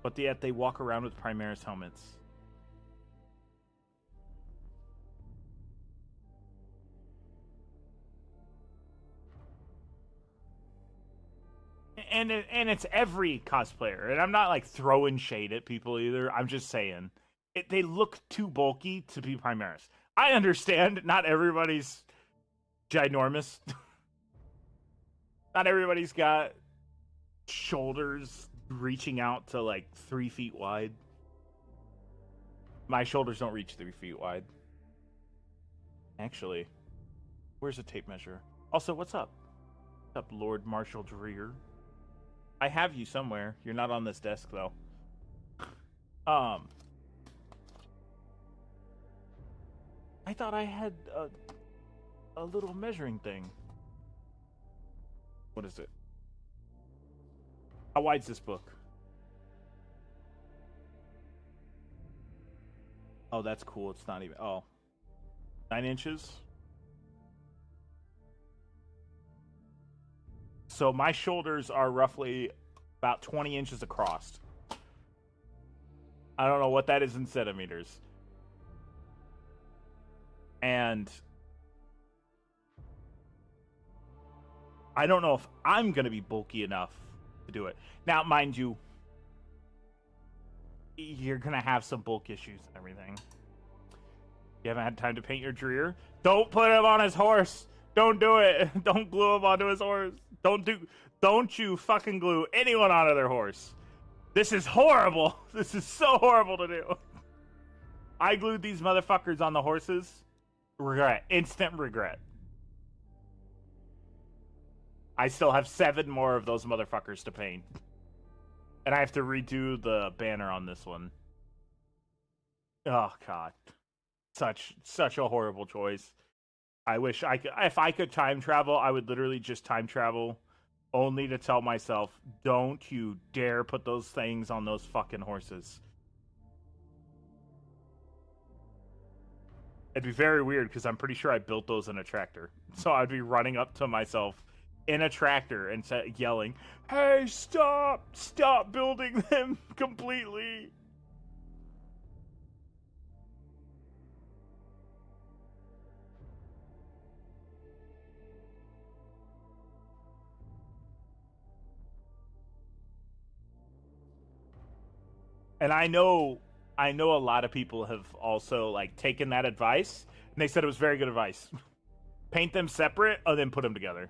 Speaker 1: But yet they walk around with Primaris helmets. And it's every cosplayer, and I'm not like throwing shade at people either. I'm just saying they look too bulky to be Primaris. I understand not everybody's ginormous. Not everybody's got shoulders reaching out to like 3 feet wide. My shoulders don't reach 3 feet wide. Actually, where's the tape measure? Also, what's up? What's up, Lord Marshal Dreer? I have you somewhere. You're not on this desk, though. I thought I had a little measuring thing. What is it? How wide's this book? Oh, that's cool. It's not even... Oh. 9 inches? So my shoulders are roughly about 20 inches across. I don't know what that is in centimeters. And I don't know if I'm going to be bulky enough to do it. Now, mind you, you're gonna have some bulk issues and everything. You haven't had time to paint your Dreer? Don't put him on his horse. Don't do it. Don't glue him onto his horse. Don't you fucking glue anyone onto their horse. This is horrible. This is so horrible to do. I glued these motherfuckers on the horses. Regret. Instant regret. I still have 7 more of those motherfuckers to paint. And I have to redo the banner on this one. Oh, God. Such a horrible choice. I wish I could. If I could time travel, I would literally just time travel only to tell myself, don't you dare put those things on those fucking horses. It'd be very weird because I'm pretty sure I built those in a tractor. So I'd be running up to myself in a tractor and yelling, hey, stop building them completely. And I know a lot of people have also like taken that advice and they said it was very good advice. Paint them separate and then put them together.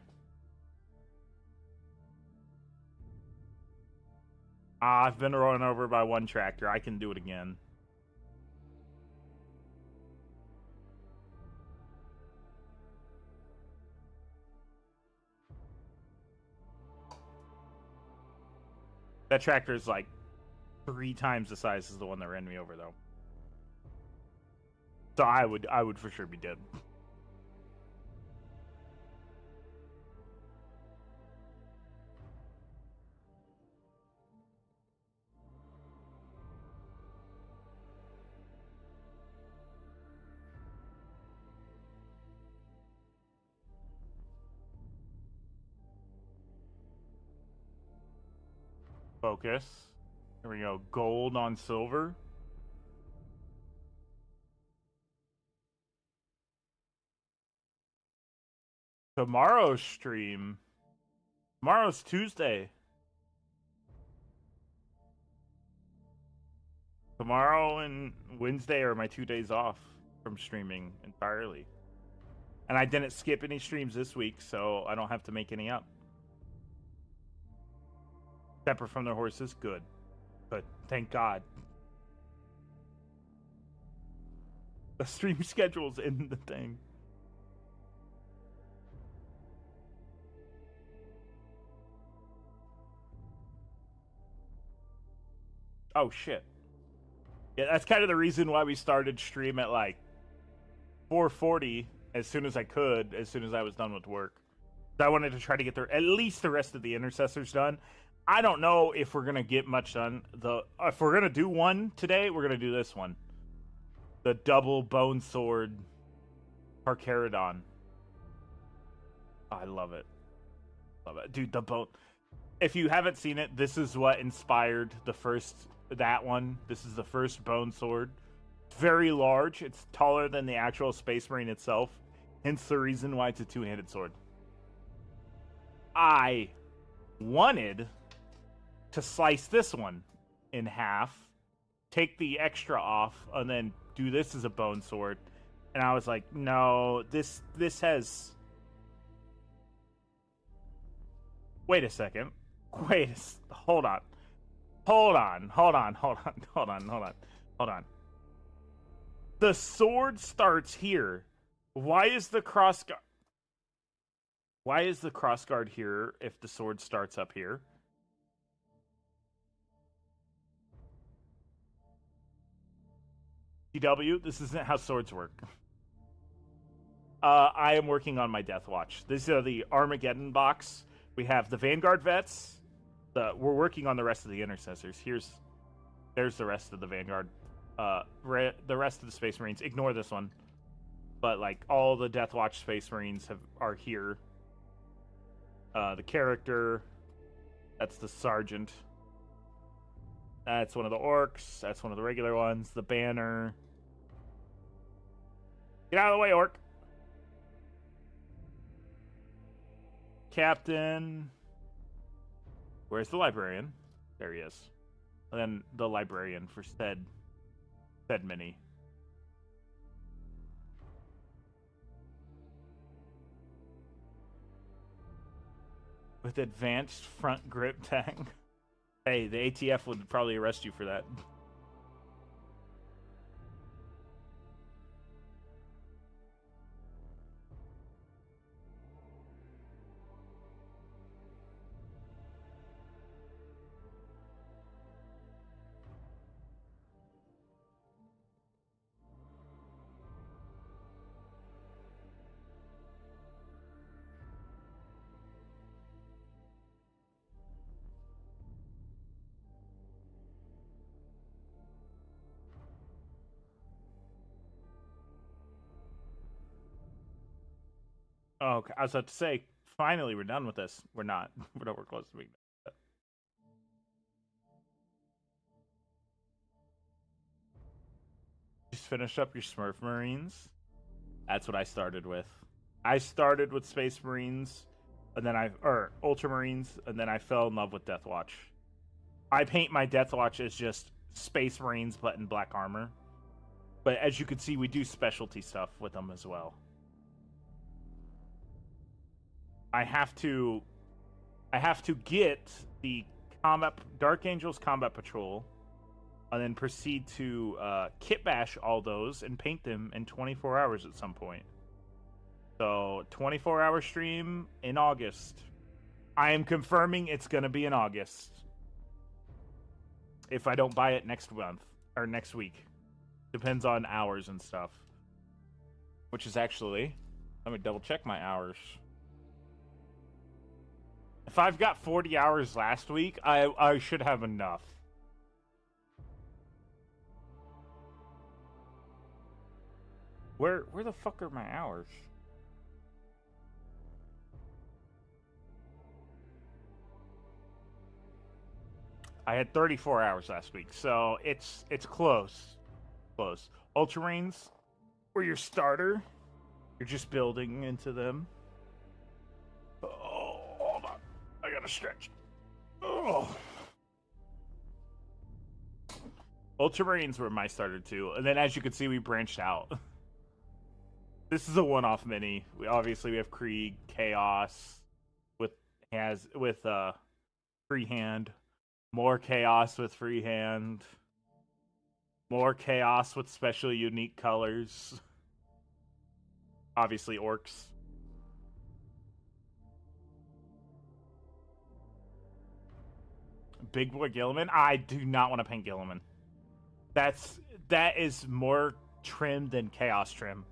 Speaker 1: I've been run over by one tractor. I can do it again. That tractor is like 3 times the size as the one that ran me over, though. So I would for sure be dead. Focus. There we go. Gold on silver. Tomorrow's stream. Tomorrow's Tuesday. Tomorrow and Wednesday are my 2 days off from streaming entirely. And I didn't skip any streams this week, so I don't have to make any up. Separate from their horses, good. But thank God. The stream schedule's in the thing. Oh, shit. Yeah, that's kind of the reason why we started stream at like 4:40 as soon as I could, as soon as I was done with work. I wanted to try to get at least the rest of the intercessors done. I don't know if we're gonna get much done. If we're gonna do one today, we're gonna do this one, the double bone sword Carcharodon. I love it, dude. The bone. If you haven't seen it, this is what inspired that one. This is the first bone sword. It's very large. It's taller than the actual Space Marine itself. Hence the reason why it's a 2-handed sword. I wanted to slice this one in half, take the extra off, and then do this as a bone sword. And I was like, no, this has... Wait a second. Hold on. The sword starts here. Why is the crossguard here if the sword starts up here? TW, this isn't how swords work. I am working on my Death Watch. These are the Armageddon box. We have the Vanguard vets. We're working on the rest of the intercessors. There's the rest of the Vanguard. The rest of the Space Marines. Ignore this one. But like all the Death Watch Space Marines are here. The character. That's the sergeant. That's one of the orcs. That's one of the regular ones. The banner. Get out of the way, orc. Captain. Where's the librarian? There he is. and then the librarian for said mini. With advanced front grip tag. Hey, the ATF would probably arrest you for that. Oh, okay. I was about to say, finally, we're done with this. We're not. We're nowhere close to being done. Just finish up your Smurf Marines. That's what I started with. I started with Space Marines, and then Ultramarines, and then I fell in love with Death Watch. I paint my Death Watch as just Space Marines, but in black armor. But as you can see, we do specialty stuff with them as well. I have to get the Dark Angels Combat Patrol, and then proceed to kit bash all those and paint them in 24 hours at some point. So 24-hour stream in August. I am confirming it's gonna be in August. If I don't buy it next month or next week, depends on hours and stuff. Which is actually, let me double check my hours. If I've got 40 hours last week, I should have enough. Where the fuck are my hours? I had 34 hours last week, so it's close. Close. Ultramarines were your starter. You're just building into them. Oh, hold on. I gotta stretch. Oh. Ultramarines were my starter too, and then as you can see, we branched out. This is a one-off mini. We have Krieg, Chaos, with freehand, more Chaos with freehand, more Chaos with special unique colors. Obviously, Orcs. Big Boy Gilliman? I do not want to paint Gilliman. That is more trim than Chaos trim.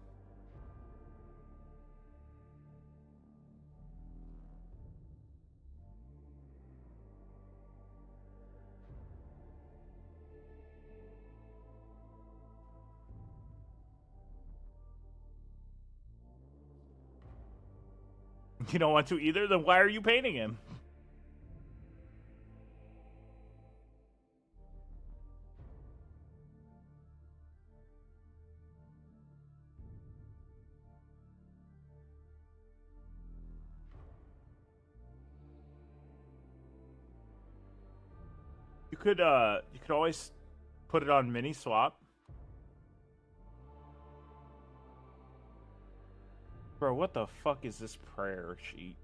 Speaker 1: You don't want to either? Then why are you painting him? You could always put it on mini swap. Bro, what the fuck is this prayer sheet?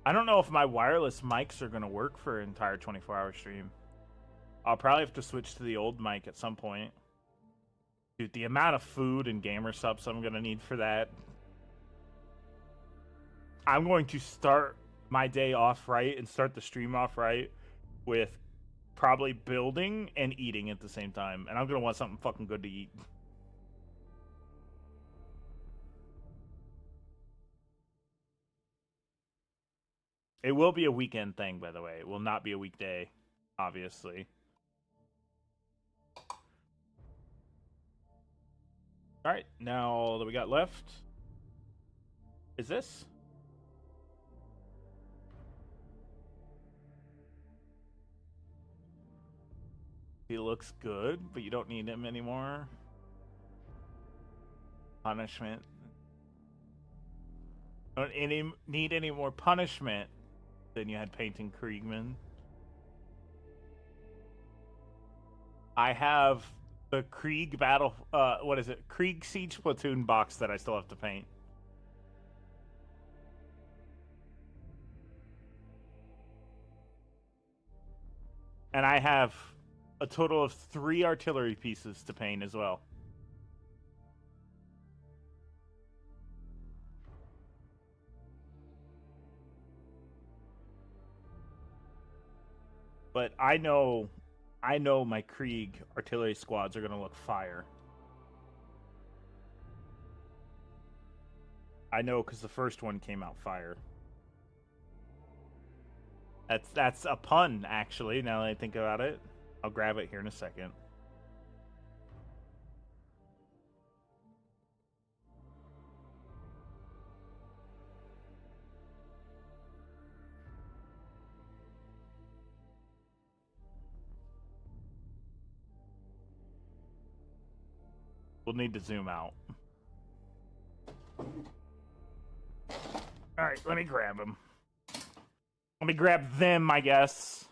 Speaker 1: I don't know if my wireless mics are gonna work for an entire 24-hour stream. I'll probably have to switch to the old mic at some point. Dude, the amount of food and gamer subs I'm gonna need for that. I'm going to start my day off right and start the stream off right with probably building and eating at the same time. And I'm gonna want something fucking good to eat. It will be a weekend thing, by the way. It will not be a weekday, obviously. Alright, now all that we got left is this. He looks good, but you don't need him anymore. Punishment. Don't need any more punishment. Then you had painting Kriegman. I have the Krieg battle. What is it? Krieg Siege Platoon box that I still have to paint. And I have a total of 3 artillery pieces to paint as well. But I know my Krieg artillery squads are going to look fire. I know because the first one came out fire. That's a pun, actually, now that I think about it. I'll grab it here in a second. We'll need to zoom out. Alright, let me grab him. Let me grab them, I guess.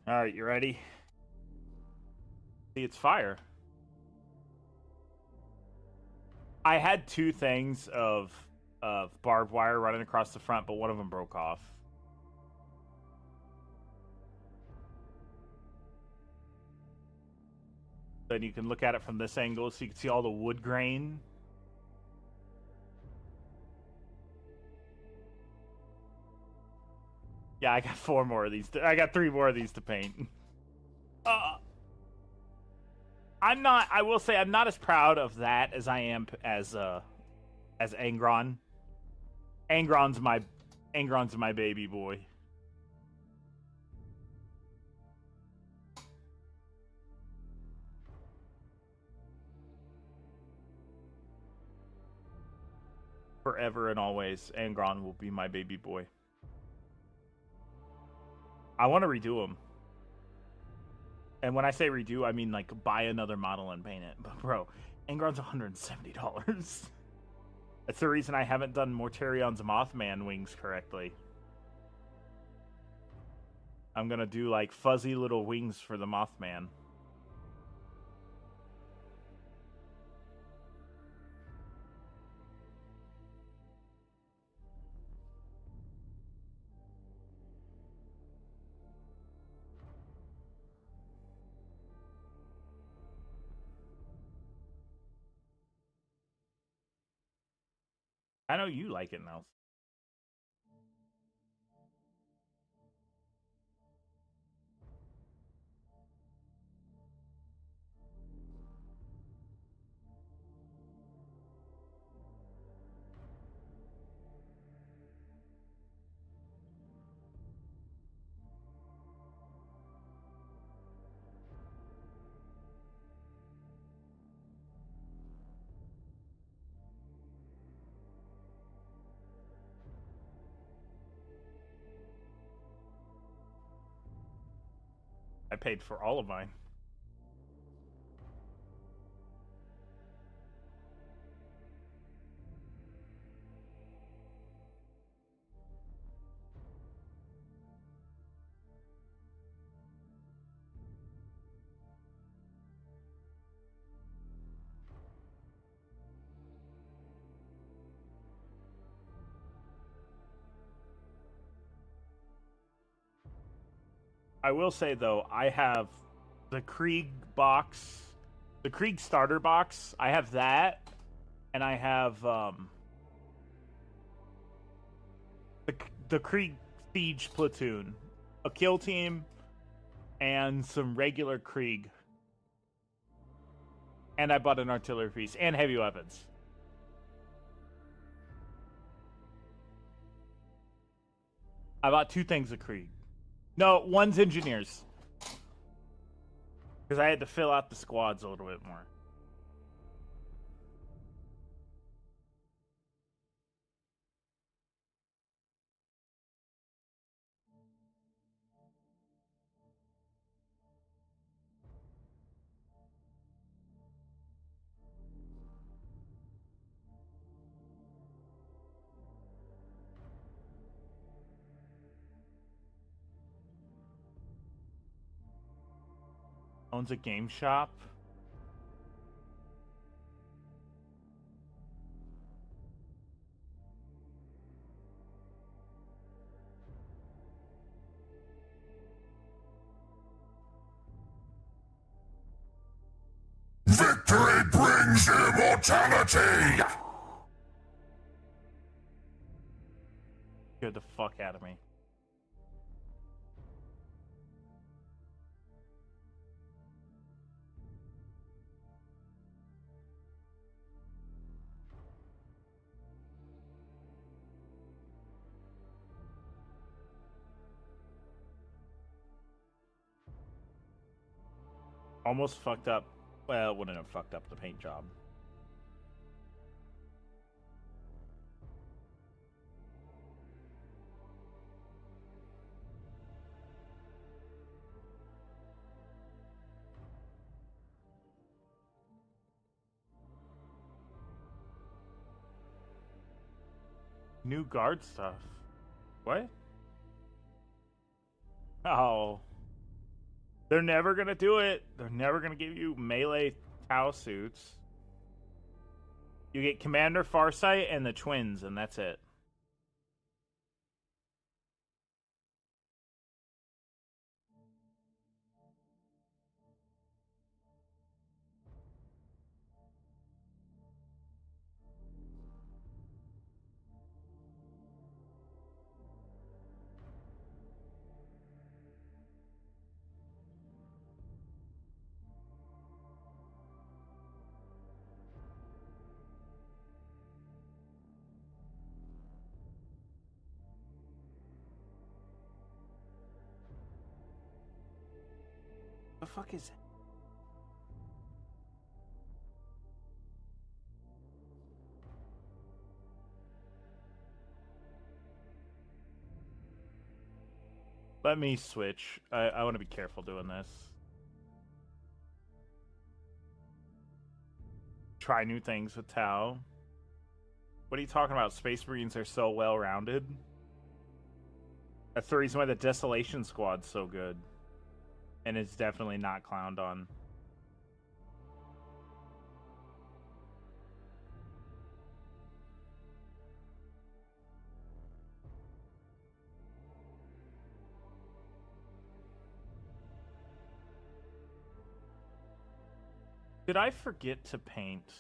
Speaker 1: Alright, you ready? See, it's fire. I had 2 things of barbed wire running across the front, but one of them broke off. Then you can look at it from this angle so you can see all the wood grain. Yeah, I got 4 more of these. I got 3 more of these to paint. I will say I'm not as proud of that as I am as Angron. Angron's my baby boy. Forever and always, Angron will be my baby boy. I want to redo him. And when I say redo, I mean like buy another model and paint it. But bro, Angron's $170. That's the reason I haven't done Mortarion's Mothman wings correctly. I'm gonna do like fuzzy little wings for the Mothman. I know you like it, Nels. I paid for all of mine. I will say though, I have the Krieg box, the Krieg starter box. I have that, and I have the Krieg Siege platoon, a kill team, and some regular Krieg. And I bought an artillery piece and heavy weapons. I bought 2 things of Krieg. No, one's engineers. Because I had to fill out the squads a little bit more. Owns a game shop.
Speaker 2: Victory brings immortality!
Speaker 1: Scared the fuck out of me. Almost fucked up. Well, it wouldn't have fucked up the paint job. New guard stuff. What? Oh. They're never gonna do it. They're never gonna give you melee Tau suits. You get Commander Farsight and the twins, and that's it. The fuck is it? Let me switch. I want to be careful doing this. Try new things with Tau. What are you talking about? Space Marines are so well-rounded. That's the reason why the Desolation Squad's so good. And it's definitely not clowned on. Did I forget to paint?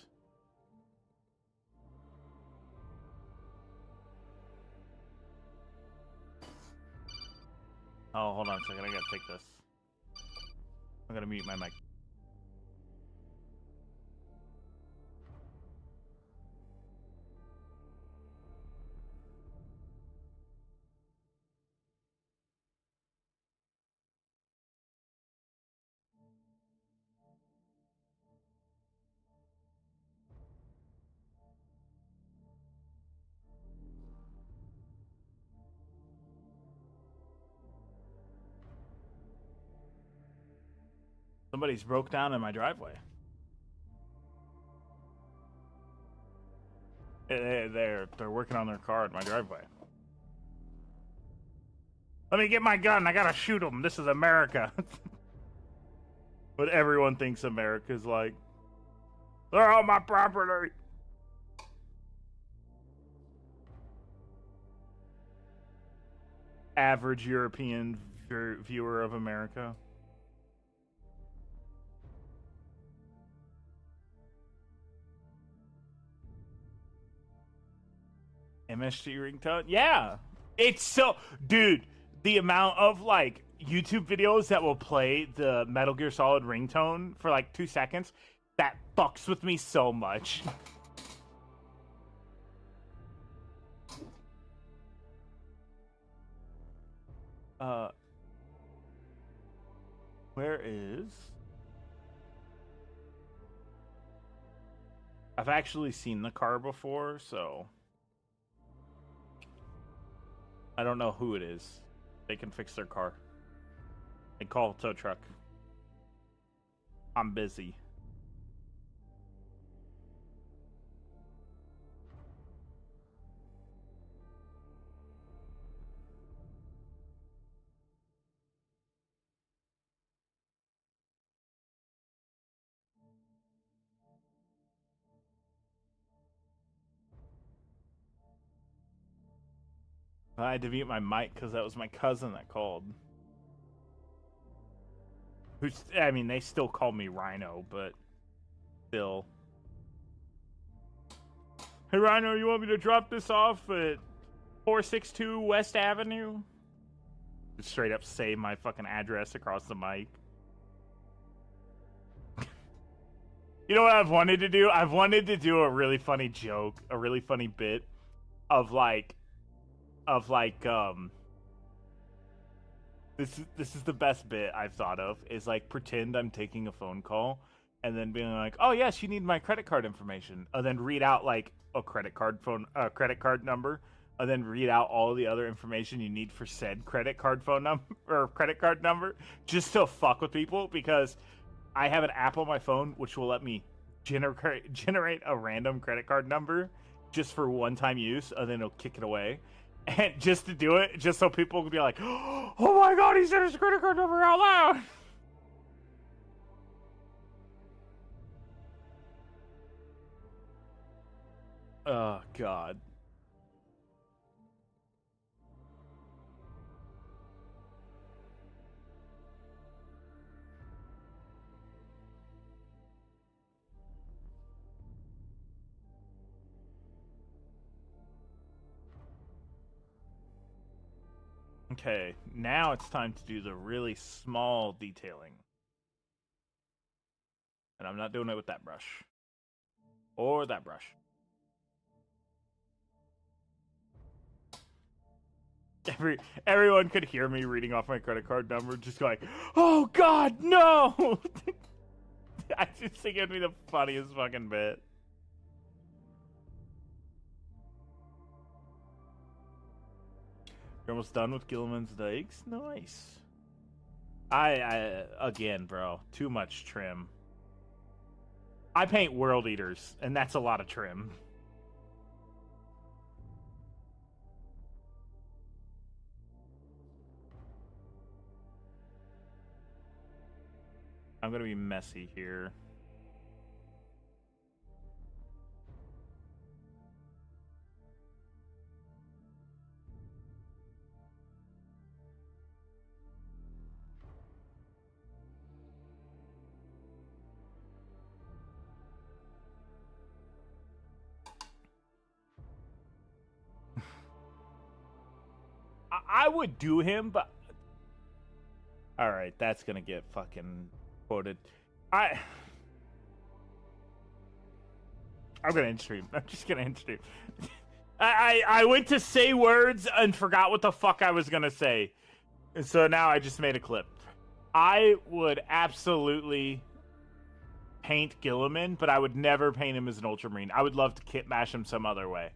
Speaker 1: Oh, hold on a second. I gotta take this. I'm gonna mute my mic. Somebody's broke down in my driveway. They're working on their car in my driveway. Let me get my gun. I gotta shoot them. This is America. But everyone thinks America's like, they're on my property. Average European viewer of America. MSG ringtone? Yeah. It's so... Dude, the amount of, like, YouTube videos that will play the Metal Gear Solid ringtone for, like, 2 seconds, that fucks with me so much. Where is... I've actually seen the car before, so... I don't know who it is. They can fix their car. They call a tow truck. I'm busy. I had to mute my mic because that was my cousin that called. I mean, they still call me Rhino, but still. Hey, Rhino, you want me to drop this off at 462 West Avenue? Just straight up say my fucking address across the mic. You know what I've wanted to do? I've wanted to do a really funny joke, a really funny bit of like this is the best bit I've thought of, is like pretend I'm taking a phone call and then being like, "Oh yes, you need my credit card information," and then read out like a credit card number, and then read out all the other information you need for said credit card phone number or credit card number, just to fuck with people, because I have an app on my phone which will let me generate a random credit card number just for one-time use, and then it'll kick it away. And just to do it, just so people can be like, "Oh my god, he said his credit card number out loud!" Oh god. Okay, now it's time to do the really small detailing. And I'm not doing it with that brush. Or that brush. Everyone could hear me reading off my credit card number, just going, "Oh god, no!" I just think it'd be the funniest fucking bit. You're almost done with Gilliman's Dykes? Nice. I again, bro, too much trim. I paint World Eaters, and that's a lot of trim. I'm gonna be messy here. I would do him, but all right, that's gonna get fucking quoted. I'm gonna end stream. I'm just gonna end stream. I went to say words and forgot what the fuck I was gonna say, and so now I just made a clip. I would absolutely paint Gilliman, but I would never paint him as an Ultramarine. I would love to kit mash him some other way.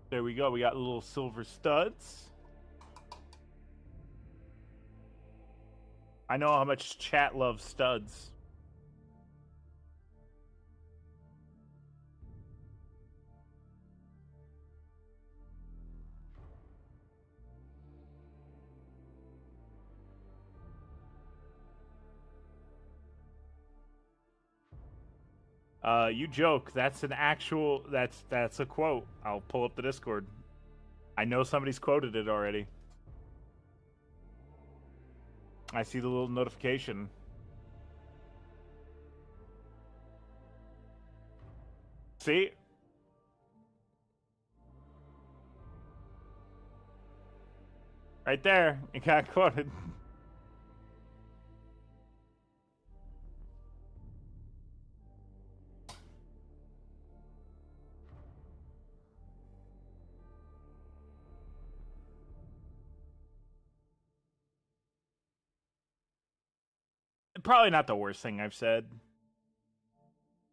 Speaker 1: There we go. We got little silver studs. I know how much chat loves studs. You joke. That's an actual. That's a quote. I'll pull up the Discord. I know somebody's quoted it already. I see the little notification. See? Right there. It got quoted. Probably not the worst thing I've said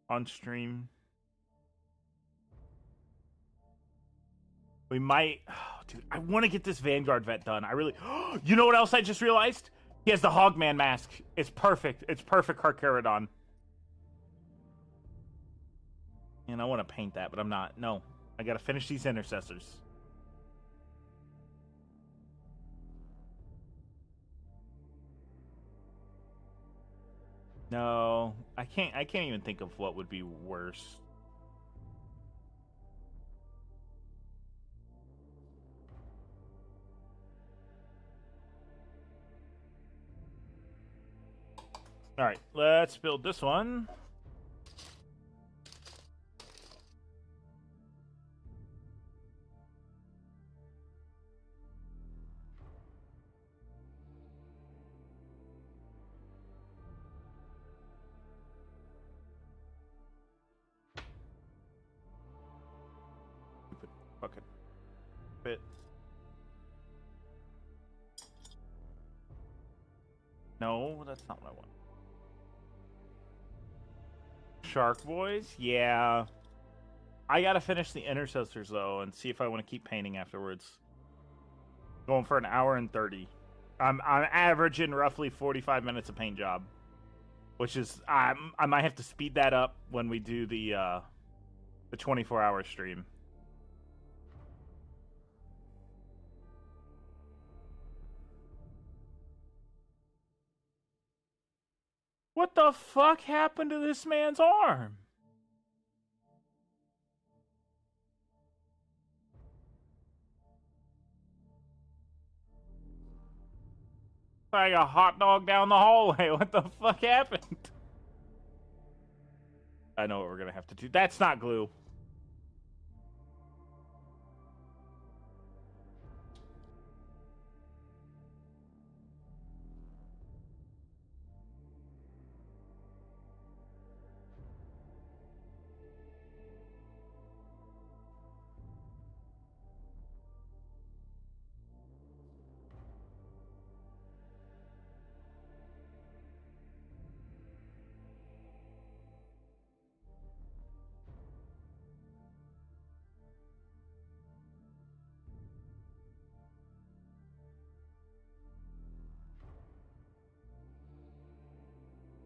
Speaker 1: on stream. We might... Oh, dude, I want to get this Vanguard vet done. I really... You know what else I just realized? He has the Hogman mask. It's perfect. It's perfect Carcharodon. And I want to paint that, but I'm not. No. I got to finish these intercessors. No. I can't even think of what would be worse. Alright, let's build this one. Stupid fucking bit. No, that's not what I want. Shark Boys? Yeah. I gotta finish the intercessors, though, and see if I want to keep painting afterwards. Going for an hour and 30. I'm averaging roughly 45 minutes of paint job. Which is... I might have to speed that up when we do the 24-hour stream. What the fuck happened to this man's arm? Like a hot dog down the hallway. What the fuck happened? I know what we're gonna have to do. That's not glue.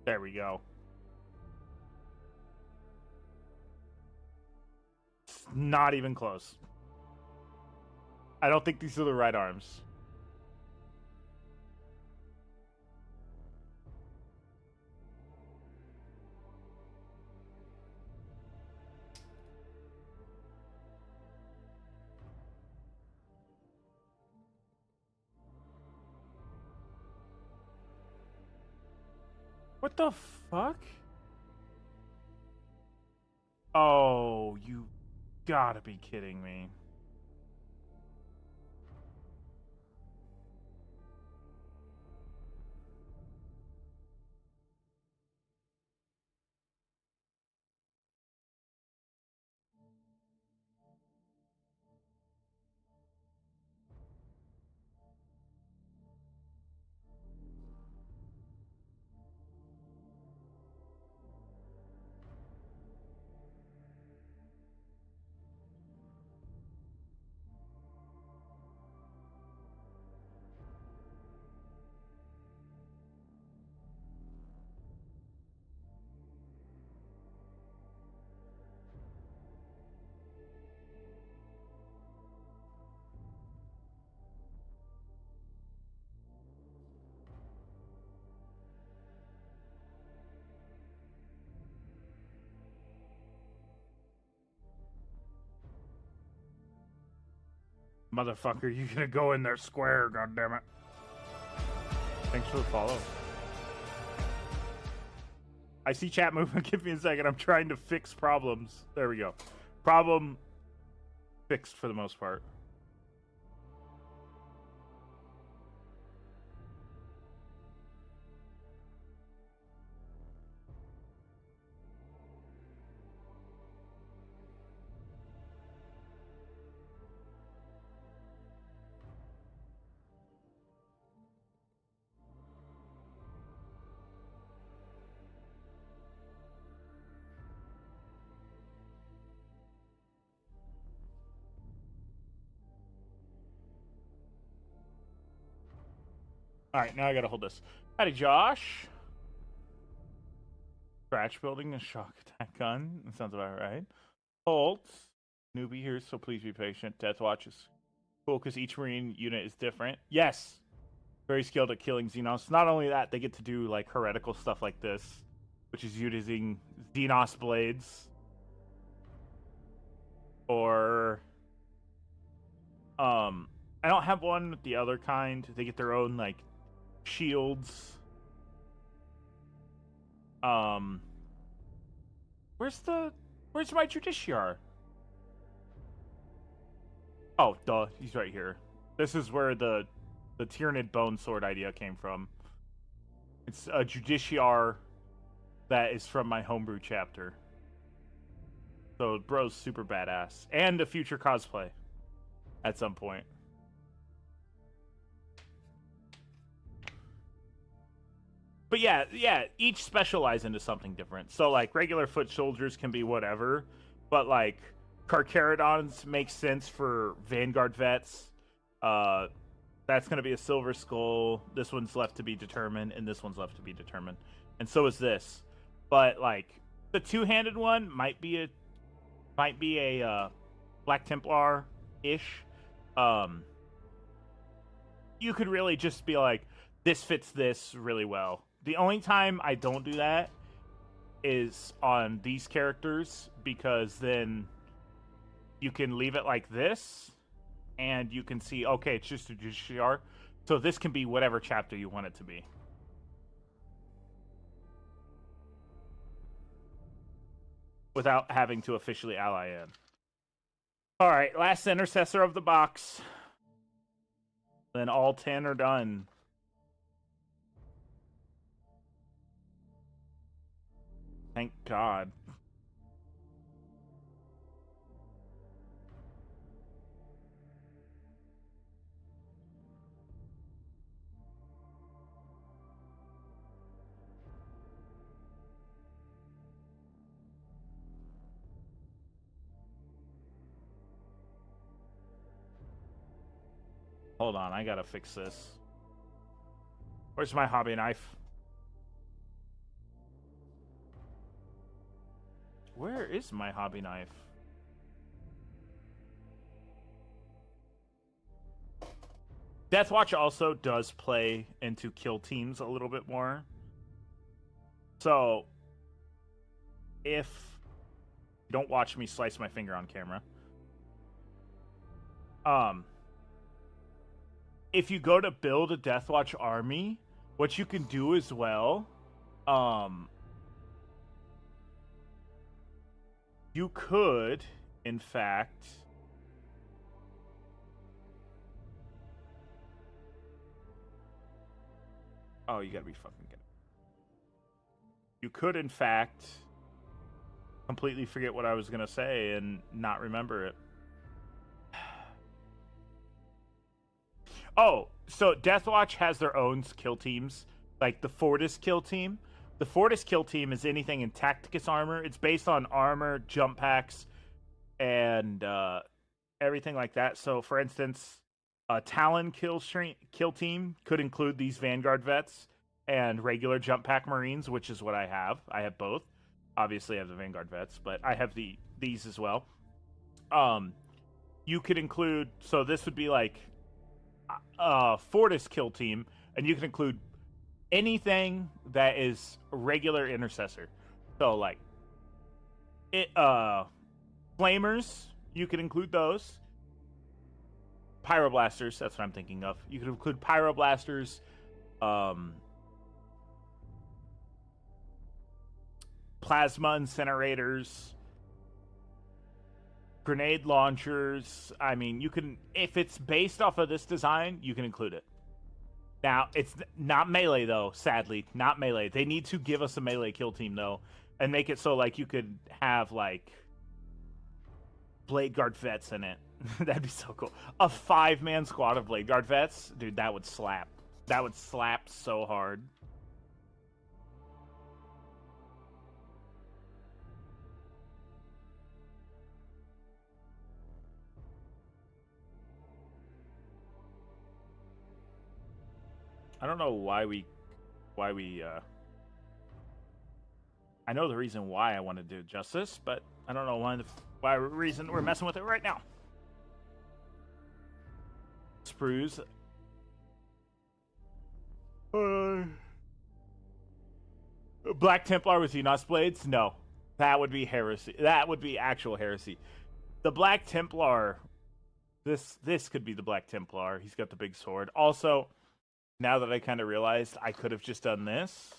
Speaker 1: There we go. It's not even close. I don't think these are the right arms. What the fuck? Oh, you gotta be kidding me. Motherfucker, you gonna go in there square, goddammit. Thanks for the follow. I see chat movement. Give me a second. I'm trying to fix problems. There we go. Problem fixed for the most part. All right, now I gotta hold this. Howdy, Josh. Scratch building a shock attack gun. That sounds about right. Holt, newbie here, so please be patient. Death Watch is cool because each Marine unit is different. Yes, very skilled at killing Xenos. Not only that, they get to do like heretical stuff like this, which is using Xenos blades or I don't have one with the other kind. They get their own like shields. Where's my Judiciar? Oh, duh, he's right here. This is where the Tyrannid Bone Sword idea came from. It's a Judiciar that is from my homebrew chapter. So bro's super badass. And a future cosplay at some point. But yeah, each specialize into something different. So like regular foot soldiers can be whatever, but like Carcharodons makes sense for Vanguard vets. That's going to be a Silver Skull. This one's left to be determined, and this one's left to be determined. And so is this. But like the two-handed one might be a Black Templar ish. You could really just be like, this fits this really well. The only time I don't do that is on these characters, because then you can leave it like this, and you can see, okay, it's just a Judiciar, so this can be whatever chapter you want it to be. Without having to officially ally in. Alright, last intercessor of the box. Then all 10 are done. Thank God. Hold on, I gotta fix this. Where's my hobby knife? Where is my hobby knife? Deathwatch also does play into kill teams a little bit more. So, if you don't watch me slice my finger on camera, if you go to build a Deathwatch army, what you can do as well, you could, in fact, oh, you gotta be fucking kidding. You could, in fact, completely forget what I was gonna say and not remember it. Oh, so Deathwatch has their own kill teams, like the Fortis kill team. The Fortis kill team is anything in Tacticus armor. It's based on armor, jump packs, and everything like that. So, for instance, a Talon kill team could include these Vanguard vets and regular jump pack Marines, which is what I have. I have both. Obviously, I have the Vanguard vets, but I have these as well. You could include, so this would be like Fortis kill team, and you can include anything that is regular intercessor. So like flamers, you could include those. Pyroblasters, that's what I'm thinking of. You could include pyroblasters, plasma incinerators, grenade launchers. I mean, you can, if it's based off of this design, you can include it. Now, it's not melee, though, sadly. Not melee. They need to give us a melee kill team, though, and make it so, like, you could have, like, Blade Guard vets in it. That'd be so cool. A 5-man squad of Blade Guard vets? Dude, that would slap. That would slap so hard. I don't know why we I know the reason why I want to do justice, but I don't know why reason we're messing with it right now. Sprues. Black Templar with Unos blades? No. That would be heresy. That would be actual heresy. The Black Templar, this could be the Black Templar. He's got the big sword. Also, now that I kind of realized I could have just done this.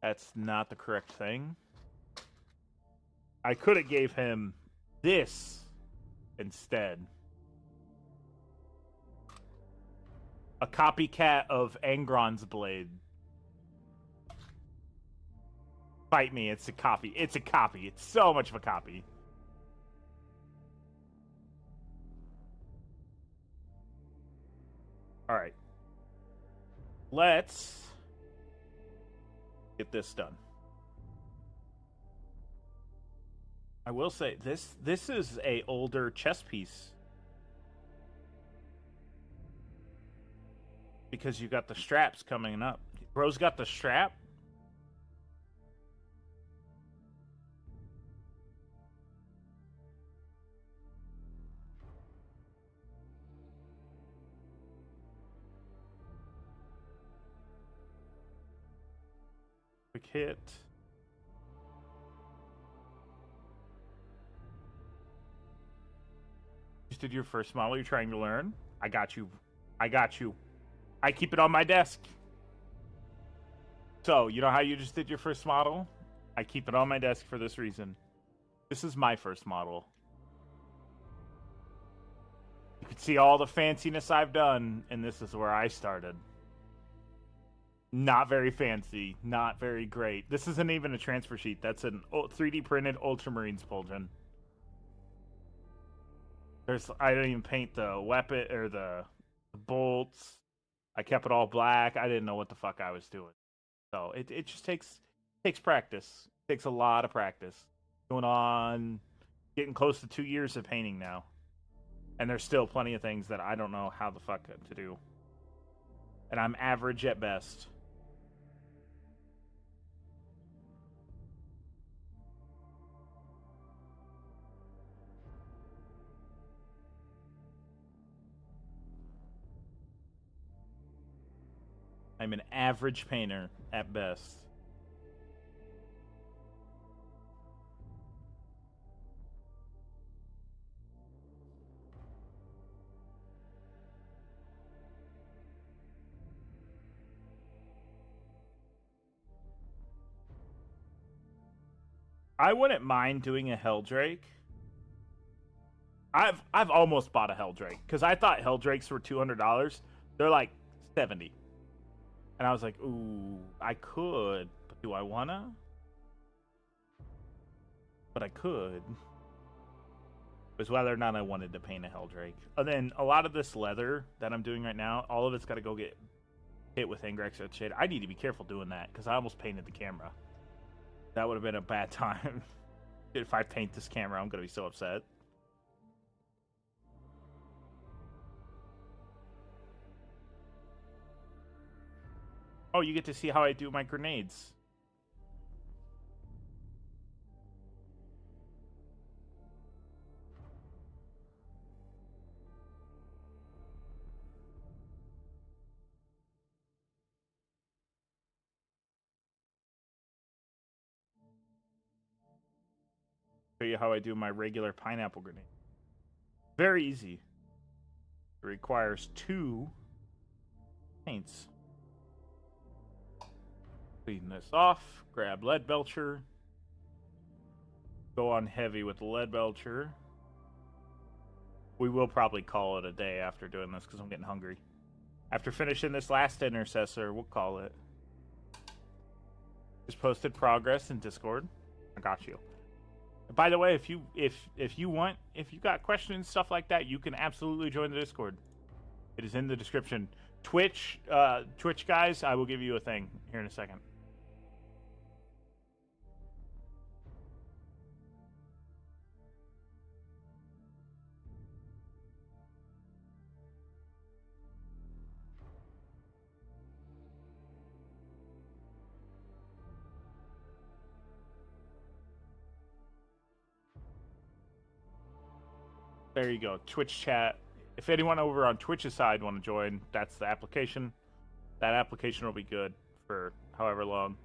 Speaker 1: That's not the correct thing. I could have gave him this instead. A copycat of Angron's blade. Fight me, it's a copy. It's a copy. It's so much of a copy. Alright. Let's get this done. I will say, this is a older chess piece. Because you got the straps coming up. Bro's got the strap. Quick hit. Just did your first model you're trying to learn? I got you. I got you. I keep it on my desk. So, you know how you just did your first model? I keep it on my desk for this reason. This is my first model. You can see all the fanciness I've done, and this is where I started. Not very fancy, not very great. This isn't even a transfer sheet. That's an 3D printed Ultramarines Fulgen. I didn't even paint the weapon or the bolts. I kept it all black. I didn't know what the fuck I was doing. So it just takes practice. It takes a lot of practice. Going on, getting close to 2 years of painting now. And there's still plenty of things that I don't know how the fuck to do. And I'm average at best. I'm an average painter at best. I wouldn't mind doing a Helldrake. I've almost bought a Helldrake because I thought Helldrakes were $200. They're like 70. And I was like, ooh, I could, but do I wanna? But I could. It was whether or not I wanted to paint a Helldrake. And then a lot of this leather that I'm doing right now, all of it's got to go get hit with Angrex shade. I need to be careful doing that because I almost painted the camera. That would have been a bad time. If I paint this camera, I'm going to be so upset. Oh, you get to see how I do my grenades. Show you how I do my regular pineapple grenade. Very easy. It requires 2 paints. Clean this off. Grab lead belcher. Go on heavy with the lead belcher. We will probably call it a day after doing this because I'm getting hungry. After finishing this last intercessor, we'll call it. Just posted progress in Discord. I got you. By the way, if you got questions, stuff like that, you can absolutely join the Discord. It is in the description. Twitch guys, I will give you a thing here in a second. There you go. Twitch chat. If anyone over on Twitch's side want to join, that's the application. That application will be good for however long.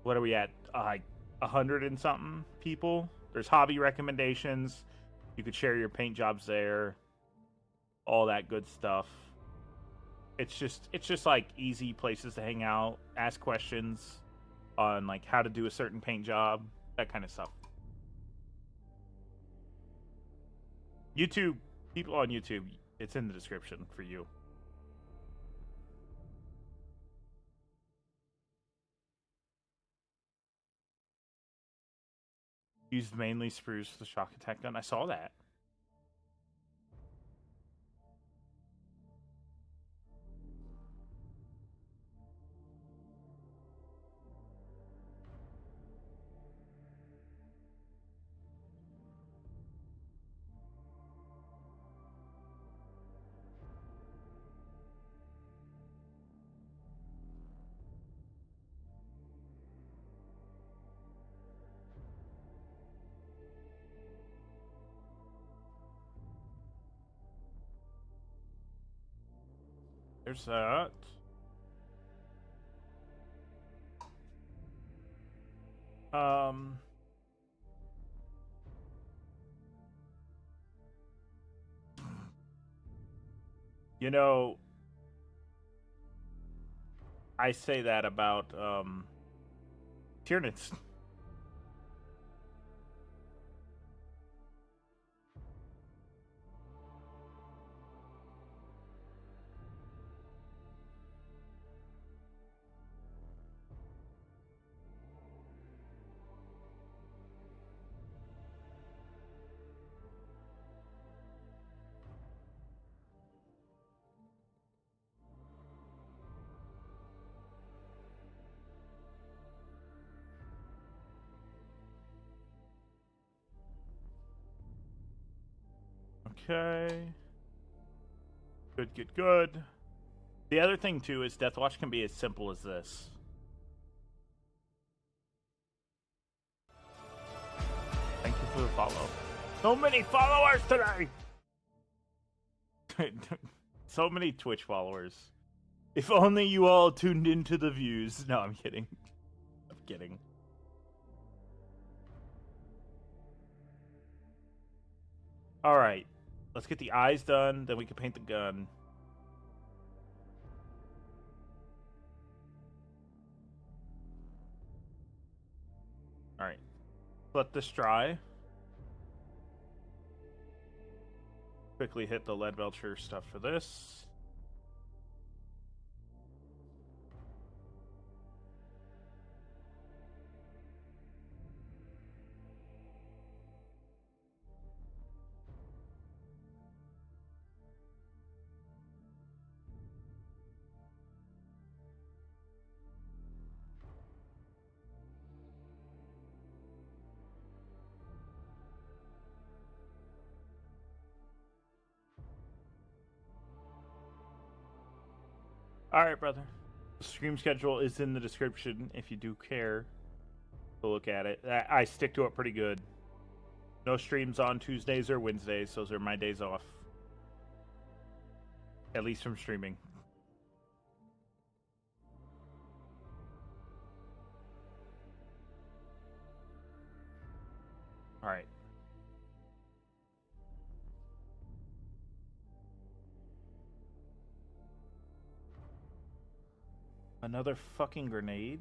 Speaker 1: What are we at? 100 and something people. There's hobby recommendations. You could share your paint jobs there. All that good stuff. It's just like easy places to hang out, ask questions on like how to do a certain paint job, that kind of stuff. YouTube, people on YouTube, it's in the description for you. Used mainly sprues for the shock attack gun. I saw that. There's that. You know, I say that about Tyranids. Okay. Good. The other thing too is Deathwatch can be as simple as this. Thank you for the follow. So many followers today! So many Twitch followers. If only you all tuned into the views. No, I'm kidding. I'm kidding. Alright. Let's get the eyes done, then we can paint the gun. Alright. Let this dry. Quickly hit the lead belcher stuff for this. Alright, brother. The stream schedule is in the description if you do care to look at it. I stick to it pretty good. No streams on Tuesdays or Wednesdays. Those are my days off. At least from streaming. Alright. Another fucking grenade?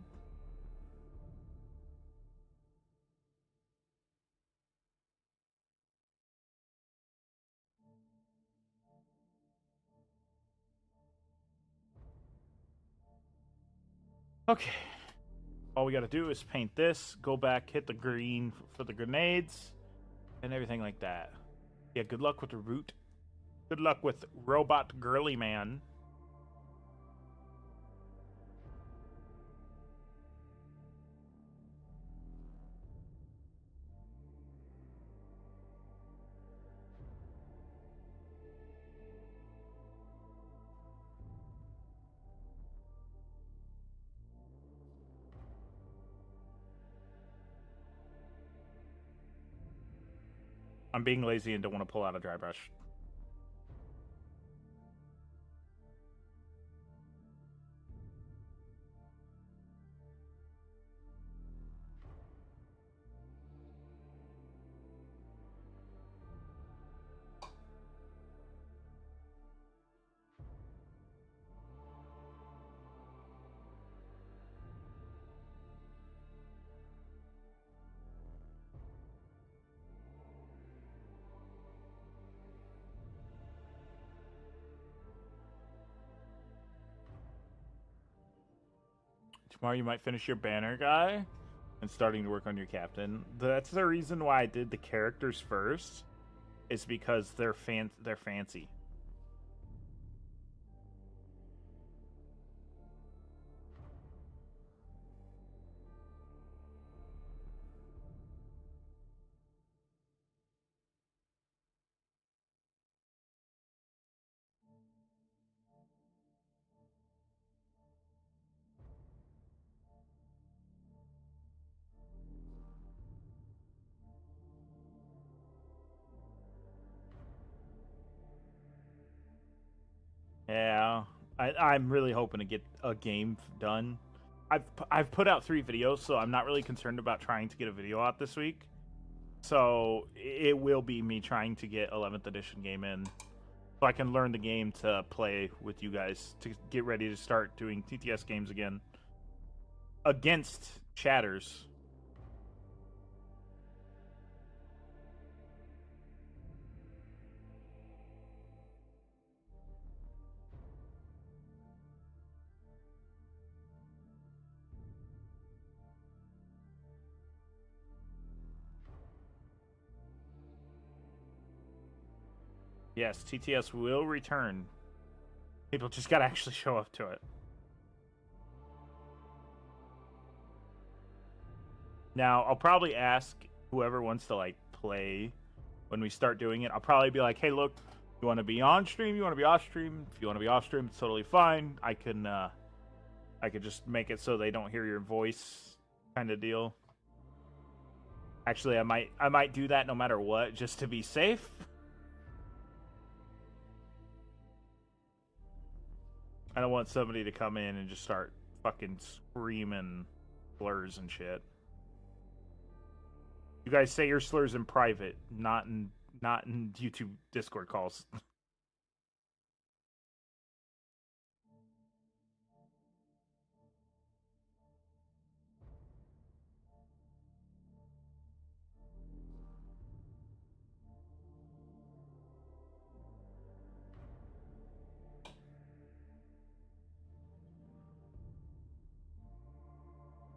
Speaker 1: Okay. All we gotta do is paint this, go back, hit the green for the grenades, and everything like that. Yeah, good luck with the root. Good luck with Robot Girly Man. I'm being lazy and don't want to pull out a dry brush. Tomorrow you might finish your banner guy and starting to work on your captain. That's the reason why I did the characters first. Is because they're fancy. Yeah, I'm really hoping to get a game done. I've put out 3 videos, so I'm not really concerned about trying to get a video out this week. So it will be me trying to get 11th edition game in, so I can learn the game to play with you guys to get ready to start doing TTS games again against chatters. Yes, TTS will return. People just gotta actually show up to it. Now, I'll probably ask whoever wants to like play when we start doing it. I'll probably be like, "Hey, look, you want to be on stream? You want to be off stream? If you want to be off stream, it's totally fine. I could just make it so they don't hear your voice, kind of deal." Actually, I might do that no matter what, just to be safe. I don't want somebody to come in and just start fucking screaming slurs and shit. You guys say your slurs in private, not in YouTube Discord calls.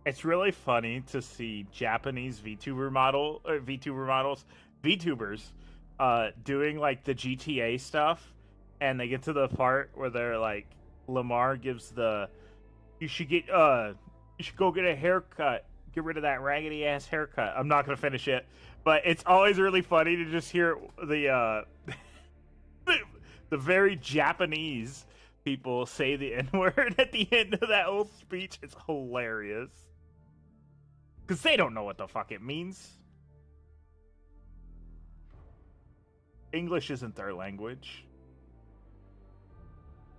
Speaker 1: It's really funny to see Japanese VTubers, doing like the GTA stuff, and they get to the part where they're like, Lamar gives the, you should go get a haircut, get rid of that raggedy ass haircut. I'm not gonna finish it, but it's always really funny to just hear the the very Japanese people say the N word at the end of that whole speech. It's hilarious. Because they don't know what the fuck it means. English isn't their language.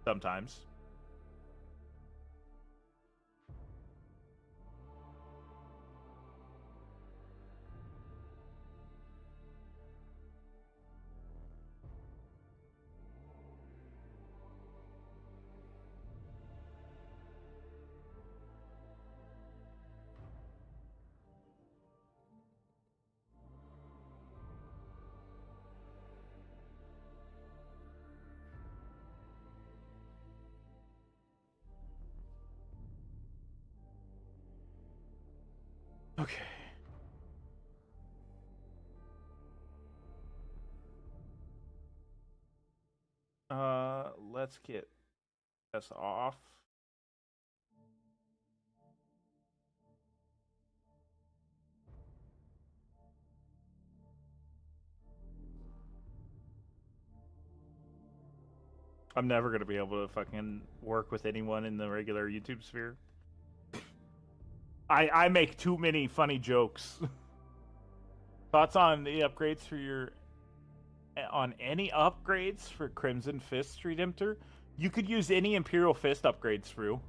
Speaker 1: Sometimes. Okay. Let's get this off. I'm never gonna be able to fucking work with anyone in the regular YouTube sphere. I make too many funny jokes. Thoughts on the upgrades for your on any upgrades for Crimson Fist Redemptor. You could use any Imperial Fist upgrades through.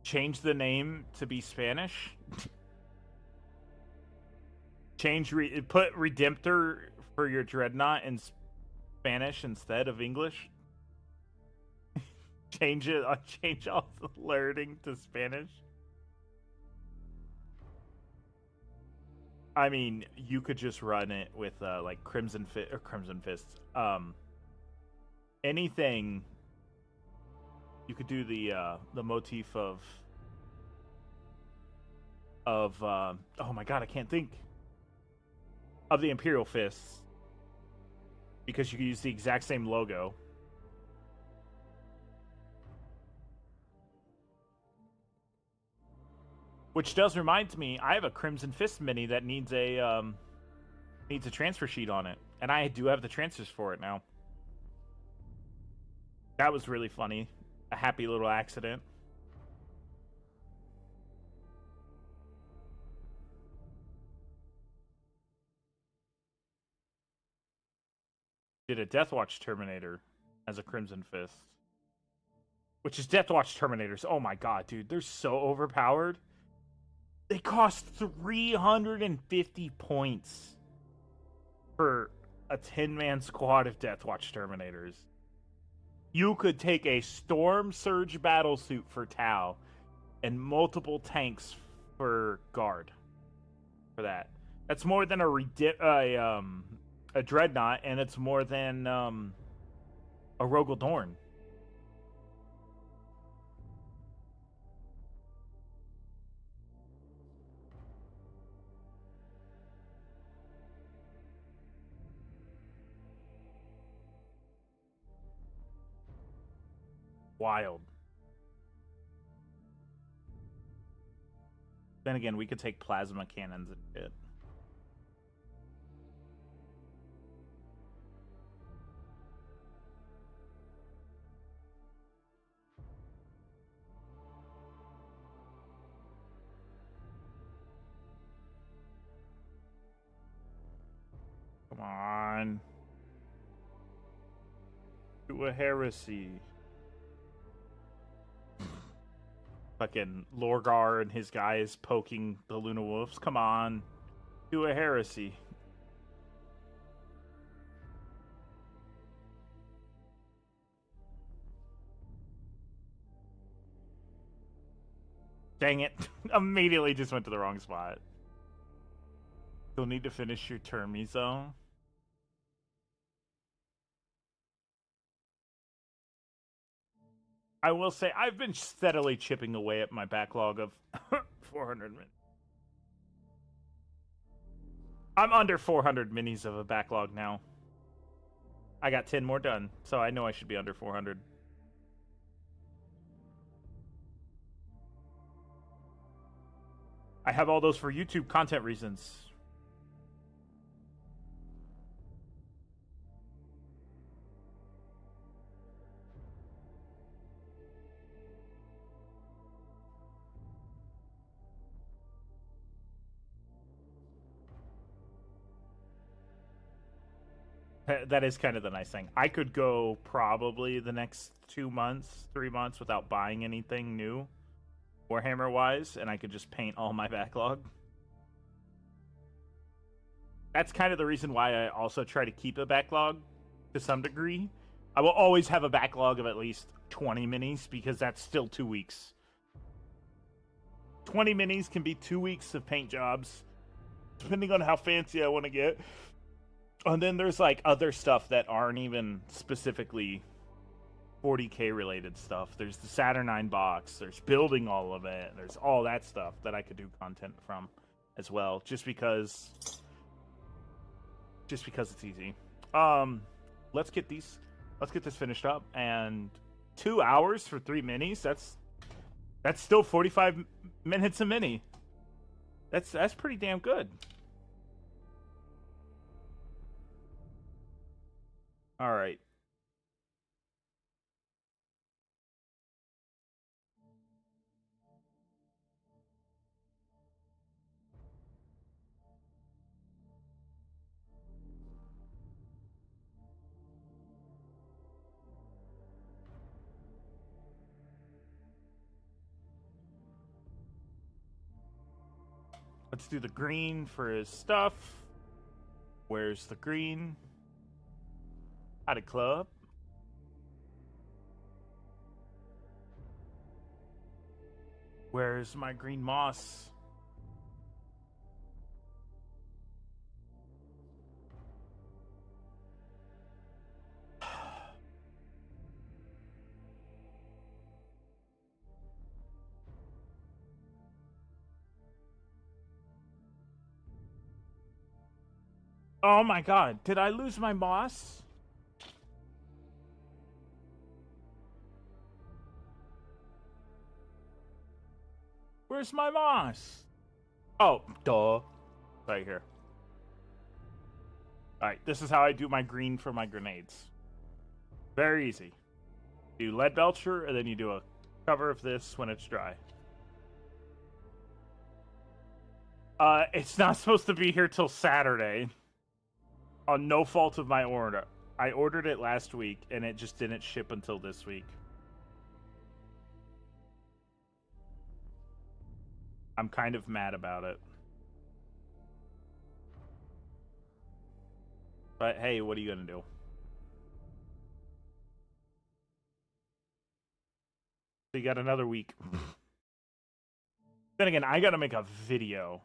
Speaker 1: Change the name to be Spanish. Put Redemptor for your Dreadnought in Spanish instead of English. Change all the learning to Spanish. I mean, you could just run it with like Crimson Fists. Anything. You could do the motif of oh my god, I can't think of the Imperial Fists, because you could use the exact same logo. Which does remind me, I have a Crimson Fist mini that needs a transfer sheet on it, and I do have the transfers for it now. That was really funny. A happy little accident. Did a Deathwatch Terminator as a Crimson Fist. Which is Deathwatch Terminators. Oh my god, dude. They're so overpowered. They cost 350 points for a 10-man squad of Deathwatch Terminators. You could take a Storm Surge battlesuit for Tau and multiple tanks for Guard for that. That's more than a Dreadnought, and it's more than a Rogel Dorn. Wild. Then again, we could take plasma cannons and shit. Come on. Do a heresy. Fucking Lorgar and his guys poking the Luna Wolves. Come on. Do a heresy. Dang it. Immediately just went to the wrong spot. You'll need to finish your turn, Mizo. I will say, I've been steadily chipping away at my backlog of 400 minis. I'm under 400 minis of a backlog now. I got 10 more done, so I know I should be under 400. I have all those for YouTube content reasons. That is kind of the nice thing. I could go probably the next 2 months, 3 months without buying anything new, Warhammer-wise, and I could just paint all my backlog. That's kind of the reason why I also try to keep a backlog to some degree. I will always have a backlog of at least 20 minis, because that's still 2 weeks. 20 minis can be 2 weeks of paint jobs, depending on how fancy I want to get. And then there's like other stuff that aren't even specifically 40k related stuff. There's the Saturnine box. There's building all of it. There's all that stuff that I could do content from as well, just because it's easy. Let's get this finished up. And 2 hours for 3 minis. That's still 45 minutes a mini. That's pretty damn good. All right. Let's do the green for his stuff. Where's the green? Howdy, club. Where's my green moss? Oh my god, did I lose my moss? Where's my moss? Oh, duh. Right here. Alright, this is how I do my green for my grenades. Very easy. You lead belcher, and then you do a cover of this when it's dry. It's not supposed to be here till Saturday. On no fault of my order. I ordered it last week, and it just didn't ship until this week. I'm kind of mad about it. But hey, what are you gonna do? So you got another week. Then again, I gotta make a video.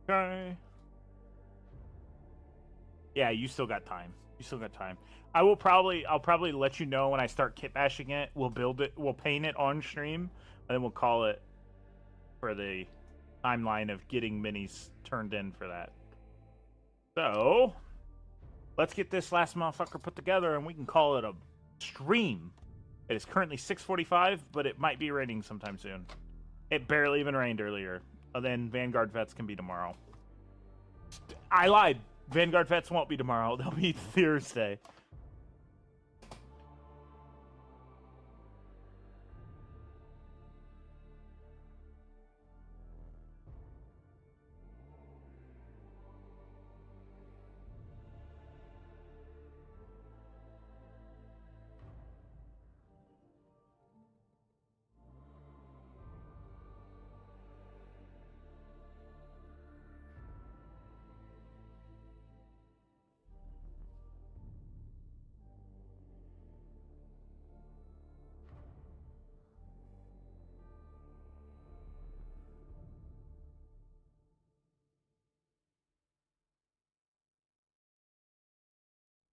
Speaker 1: Okay. Yeah, you still got time. You still got time. I'll probably let you know when I start kit bashing it. We'll build it, we'll paint it on stream, and then we'll call it for the timeline of getting minis turned in for that. So, let's get this last motherfucker put together, and we can call it a stream. It is currently 6:45, but it might be raining sometime soon. It barely even rained earlier. And then Vanguard Vets can be tomorrow. I lied. Vanguard Vets won't be tomorrow. They'll be Thursday.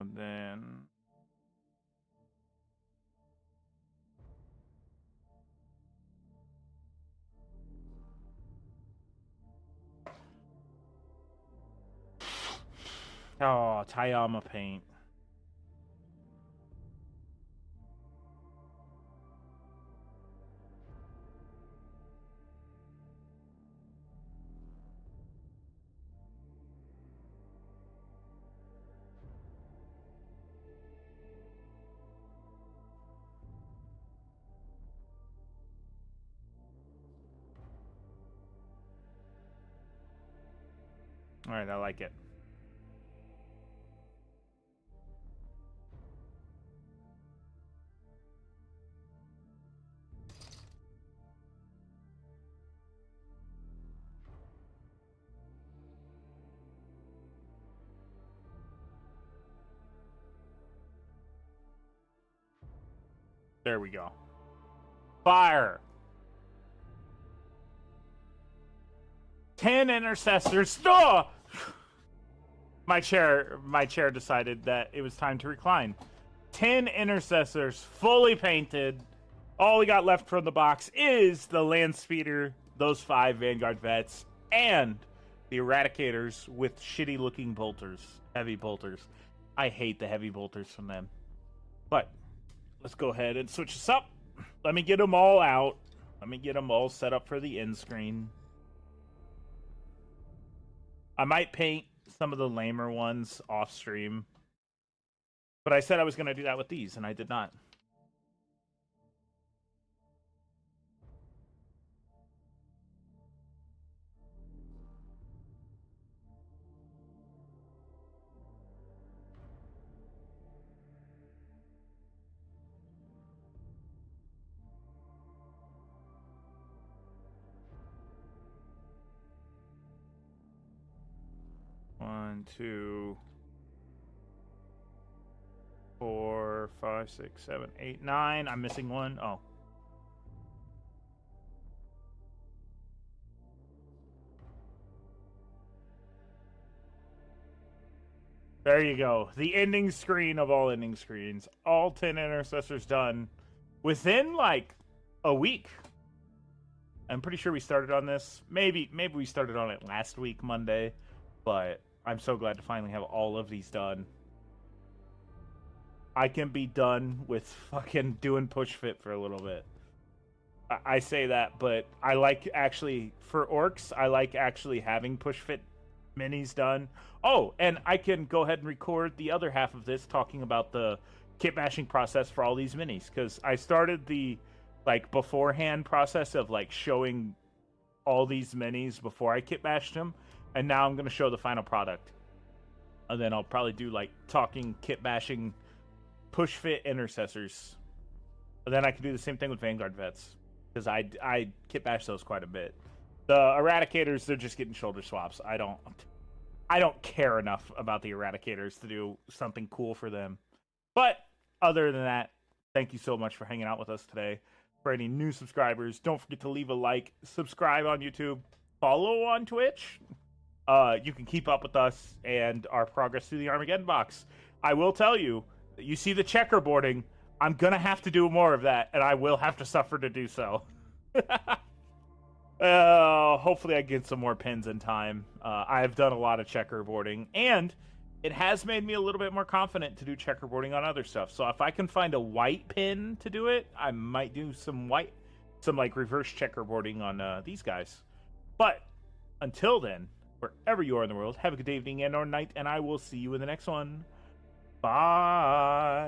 Speaker 1: And then... Oh, Tayama paint. Alright, I like it. There we go. Fire! 10 intercessors. Oh! My chair decided that it was time to recline. 10 intercessors, fully painted. All we got left from the box is the land speeder, those 5 Vanguard Vets, and the Eradicators with shitty looking bolters. Heavy bolters. I hate the heavy bolters from them. But let's go ahead and switch this up. Let me get them all out. Let me get them all set up for the end screen. I might paint some of the lamer ones off stream. But I said I was going to do that with these, and I did not. One, two, 4, 5, 6, 7, 8, 9. I'm missing one. Oh. There you go. The ending screen of all ending screens. All 10 intercessors done within like a week. I'm pretty sure we started on this. Maybe we started on it last week, Monday. But I'm so glad to finally have all of these done. I can be done with fucking doing push fit for a little bit. I say that, but I like actually, for orcs, I like actually having push fit minis done. Oh, and I can go ahead and record the other half of this talking about the kit bashing process for all these minis, because I started the like beforehand process of like showing all these minis before I kit bashed them, and now I'm going to show the final product. And then I'll probably do like talking kit bashing push fit intercessors. And then I can do the same thing with Vanguard vets, because I kit bash those quite a bit. The Eradicators, they're just getting shoulder swaps. I don't care enough about the Eradicators to do something cool for them. But other than that, thank you so much for hanging out with us today. For any new subscribers, don't forget to leave a like, subscribe on YouTube, follow on Twitch. You can keep up with us and our progress through the Armageddon box. I will tell you, you see the checkerboarding, I'm going to have to do more of that, and I will have to suffer to do so. Hopefully I get some more pins in time. I've done a lot of checkerboarding, and it has made me a little bit more confident to do checkerboarding on other stuff. So if I can find a white pin to do it, I might do some like reverse checkerboarding on these guys. But until then, wherever you are in the world, have a good evening and or night, and I will see you in the next one. Bye.